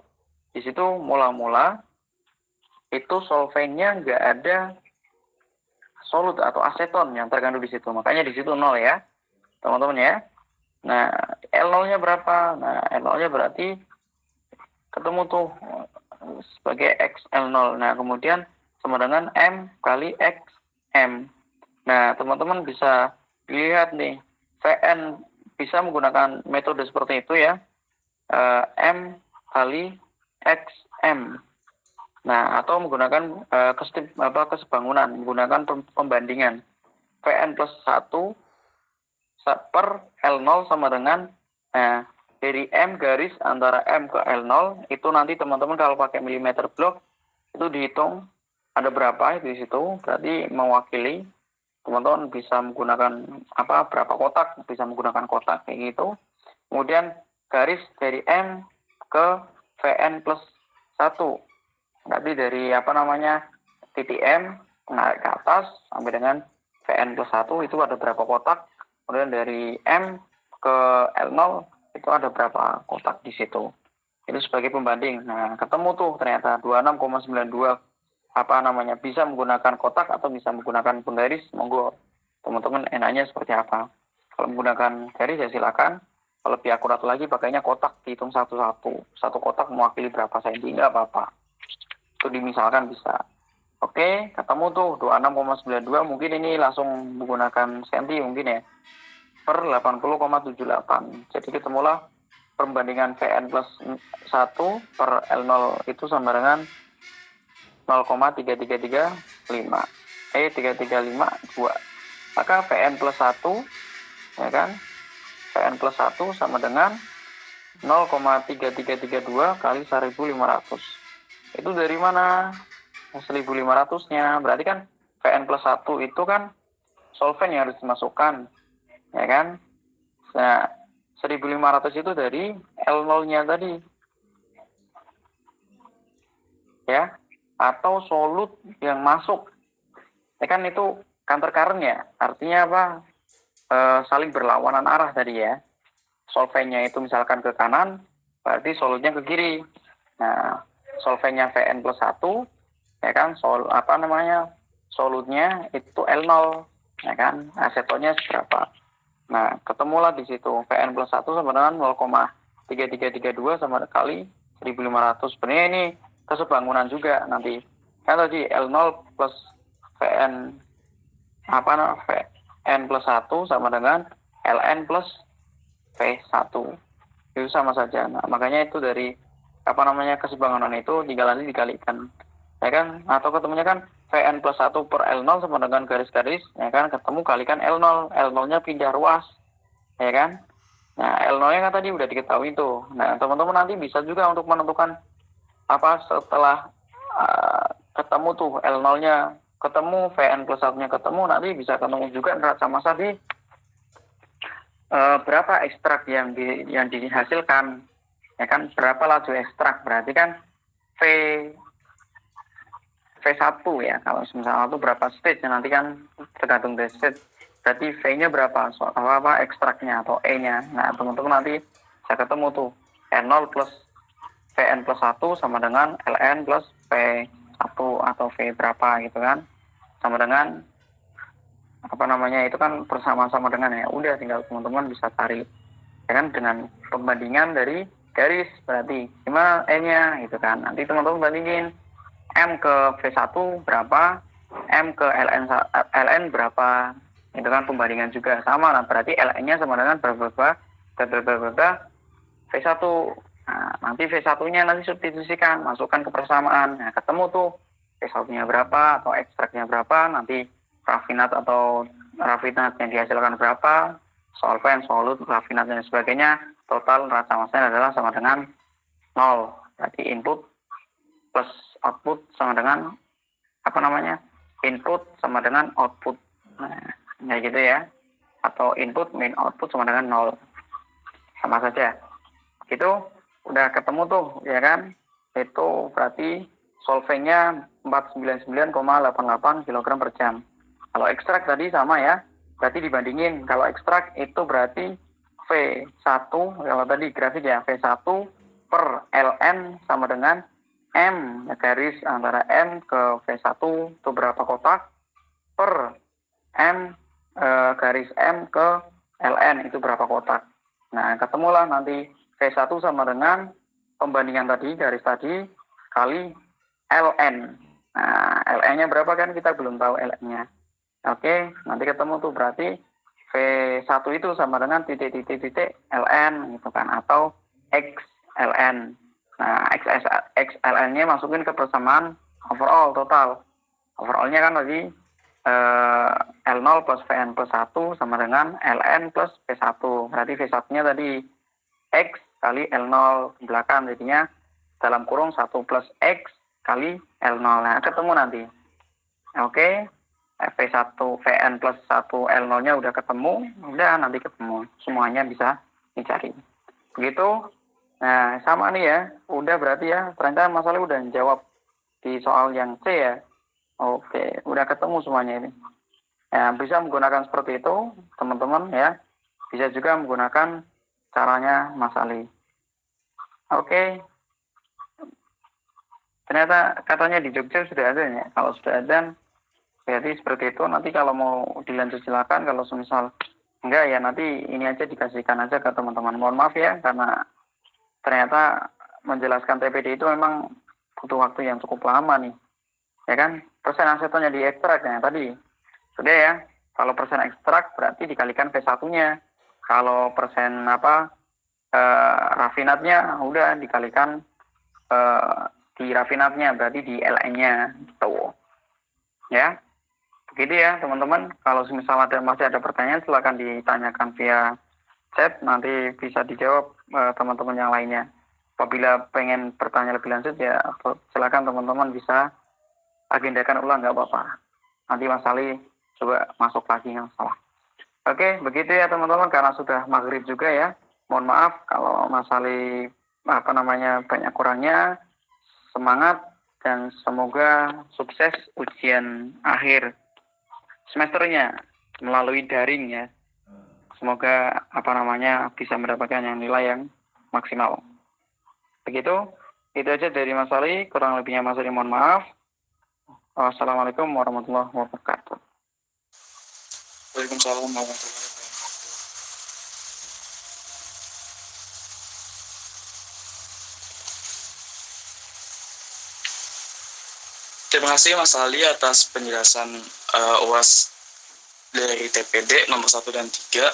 Di situ mula-mula itu solventnya nggak ada solut atau aseton yang terkandung di situ. Makanya di situ 0 ya, teman-teman ya. Nah, L0-nya berapa? Nah, L0-nya berarti ketemu tuh sebagai XL0. Nah, kemudian sama dengan M kali XM. Nah, teman-teman bisa lihat nih, Vn bisa menggunakan metode seperti itu ya, M kali XM. Nah, atau menggunakan kesebangunan, menggunakan pembandingan Vn plus 1 per L0 sama dengan dari M garis antara M ke L0 itu nanti teman-teman kalau pakai milimeter blok itu dihitung ada berapa di situ, berarti mewakili teman-teman bisa menggunakan berapa kotak, bisa menggunakan kotak kayak gitu. Kemudian garis dari M ke Vn plus 1. Berarti dari titik M naik ke atas sampai dengan Vn plus 1 itu ada berapa kotak. Kemudian dari M ke L0 itu ada berapa kotak di situ. Itu sebagai pembanding. Nah, ketemu tuh ternyata 26,92 bisa menggunakan kotak atau bisa menggunakan penggaris. Monggo teman-teman enaknya seperti apa. Kalau menggunakan garis ya silakan. Kalau lebih akurat lagi pakainya kotak, dihitung satu-satu. Satu kotak mewakili berapa senti, nggak apa-apa. Itu dimisalkan bisa. Oke, ketemu tuh 26,92, mungkin ini langsung menggunakan senti mungkin ya. Per 80,78. Jadi ketemulah perbandingan Vn plus 1 per L0 itu sama dengan 0,3335. 3352. Maka Vn plus 1 ya kan? Vn plus 1 sama dengan 0,3332 kali 1500. Itu dari mana? 1.500-nya. Berarti kan Vn plus 1 itu kan solvent yang harus dimasukkan, ya kan? Nah, 1.500 itu dari L0-nya tadi, ya, atau solut yang masuk, ya kan itu counter current ya, artinya apa? Saling berlawanan arah tadi ya. Solventnya itu misalkan ke kanan, berarti solutnya ke kiri. Nah, solventnya Vn plus 1, ya kan, solutnya itu L0, ya kan, asetonnya berapa. Nah, ketemulah di situ Vn plus 1 sama dengan 0,3332 sama kali 1.500. Sebenarnya ini kesebangunan juga nanti. Kan tadi L0 plus Vn Vn plus 1 sama dengan Ln plus V1. Itu sama saja. Nah, makanya itu dari kesebangunan itu dikalikan. Ya kan? Atau ketemunya kan Vn plus 1 per L0 sama dengan garis-garis, ya kan? Ketemu kalikan L0. L0-nya pindah ruas, ya kan? Nah, L0-nya kan tadi udah diketahui tuh. Nah, teman-teman nanti bisa juga untuk menentukan setelah ketemu tuh L0-nya, ketemu Vn plus 1-nya ketemu, nanti bisa ketemu juga neraca massa di berapa ekstrak yang dihasilkan, ya kan, berapa laju ekstrak, berarti kan V1 ya, kalau misalnya itu berapa stage, nanti kan tergantung dari stage, berarti V-nya berapa, ekstraknya atau E-nya. Nah, teman-teman nanti bisa ketemu tuh N0 plus Vn plus 1 sama dengan Ln plus V1 atau V berapa gitu kan, sama dengan itu kan bersama-sama dengan, ya udah tinggal teman-teman bisa cari, ya kan, dengan pembandingan dari garis, berarti gimana E-nya gitu kan. Nanti teman-teman bandingin M ke V1 berapa, M ke Ln berapa, itu kan pembandingan juga sama. Nah, berarti Ln-nya sama dengan berapa V1. Nah, nanti V1-nya nanti substitusikan, masukkan ke persamaan. Nah, ketemu tuh V1-nya berapa atau ekstraknya berapa, nanti rafinat yang dihasilkan berapa, solvent, solut, rafinat dan sebagainya, total neraca massanya adalah sama dengan 0. Berarti input plus output sama dengan input sama dengan output. Nah, gitu ya. Atau input min output sama dengan 0. Sama saja. Itu udah ketemu tuh, ya kan? Itu berarti solventnya 499,88 kg per jam. Kalau ekstrak tadi sama ya, berarti dibandingin. Kalau ekstrak itu berarti V1, kalau tadi grafik ya, V1 per Ln sama dengan M, garis antara M ke V1 itu berapa kotak, per M garis M ke Ln itu berapa kotak. Nah, ketemulah nanti V1 sama dengan pembandingan tadi, garis tadi, kali Ln. Nah, Ln-nya berapa kan kita belum tahu Ln-nya. Oke, nanti ketemu tuh berarti V1 itu sama dengan titik Ln gitu kan, atau XLN. Nah, XLN-nya masukin ke persamaan overall total. Overall-nya kan tadi L0 plus Vn plus 1 sama dengan Ln plus V1. Berarti V1-nya tadi X kali L0 ke belakang, jadinya dalam kurung 1 plus X kali L0. Nah, ketemu nanti. Oke, V1 Vn plus 1 L0-nya udah ketemu, udah nanti ketemu. Semuanya bisa dicari. Begitu. Nah, sama nih ya. Udah berarti ya, ternyata masalah udah jawab di soal yang C ya. Oke, udah ketemu semuanya ini. Ya, bisa menggunakan seperti itu, teman-teman ya. Bisa juga menggunakan caranya Mas Ali. Oke. Ternyata katanya di Jogja sudah ada ya. Kalau sudah ada, berarti seperti itu. Nanti kalau mau dilanjut silakan. Kalau semisal enggak ya, nanti ini aja dikasihkan aja ke teman-teman. Mohon maaf ya, karena ternyata menjelaskan TPD itu memang butuh waktu yang cukup lama nih, ya kan. Persen asetonnya di ekstrak ya tadi sudah ya. Kalau persen ekstrak berarti dikalikan V1-nya. Kalau persen rafinatnya udah dikalikan di rafinatnya, berarti di Ln-nya gitu ya. Begitu ya teman-teman. Kalau misal masih ada pertanyaan, silakan ditanyakan via chat, nanti bisa dijawab teman-teman yang lainnya. Apabila pengen bertanya lebih lanjut ya silakan teman-teman bisa agendakan ulang, nggak apa-apa. Nanti Mas Ali coba masuk lagi, nggak masalah. Oke, begitu ya teman-teman, karena sudah maghrib juga ya. Mohon maaf kalau Mas Ali banyak kurangnya. Semangat dan semoga sukses ujian akhir semesternya melalui daring ya. Semoga bisa mendapatkan yang nilai yang maksimal. Begitu, itu aja dari Mas Ali. Kurang lebihnya Mas Ali mohon maaf. Wassalamualaikum warahmatullahi wabarakatuh. Waalaikumsalam warahmatullahi wabarakatuh. Terima kasih Mas Ali atas penjelasan UAS dari TPD nomor 1 dan 3.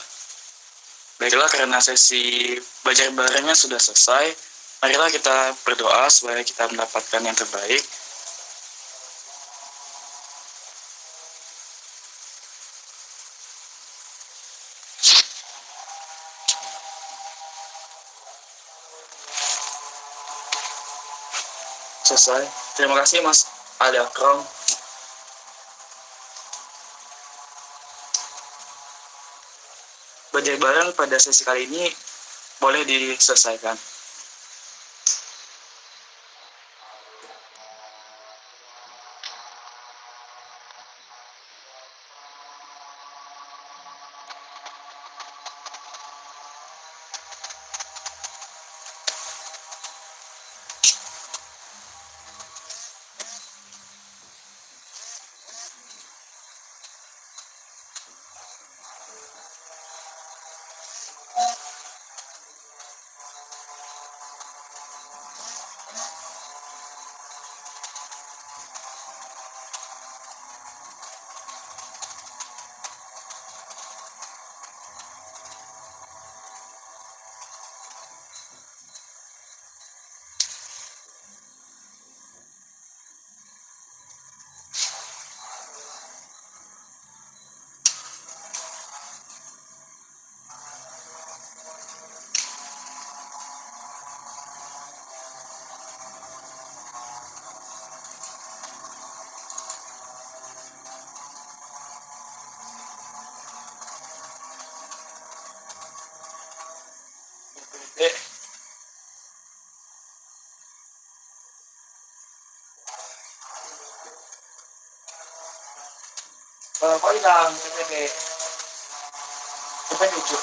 Baiklah, karena sesi belajar barengnya sudah selesai, marilah kita berdoa supaya kita mendapatkan yang terbaik. Selesai. Terima kasih Mas Ali Akram. Belajar bareng pada sesi kali ini boleh diselesaikan. Kok hilang PPD? Sampai lucu.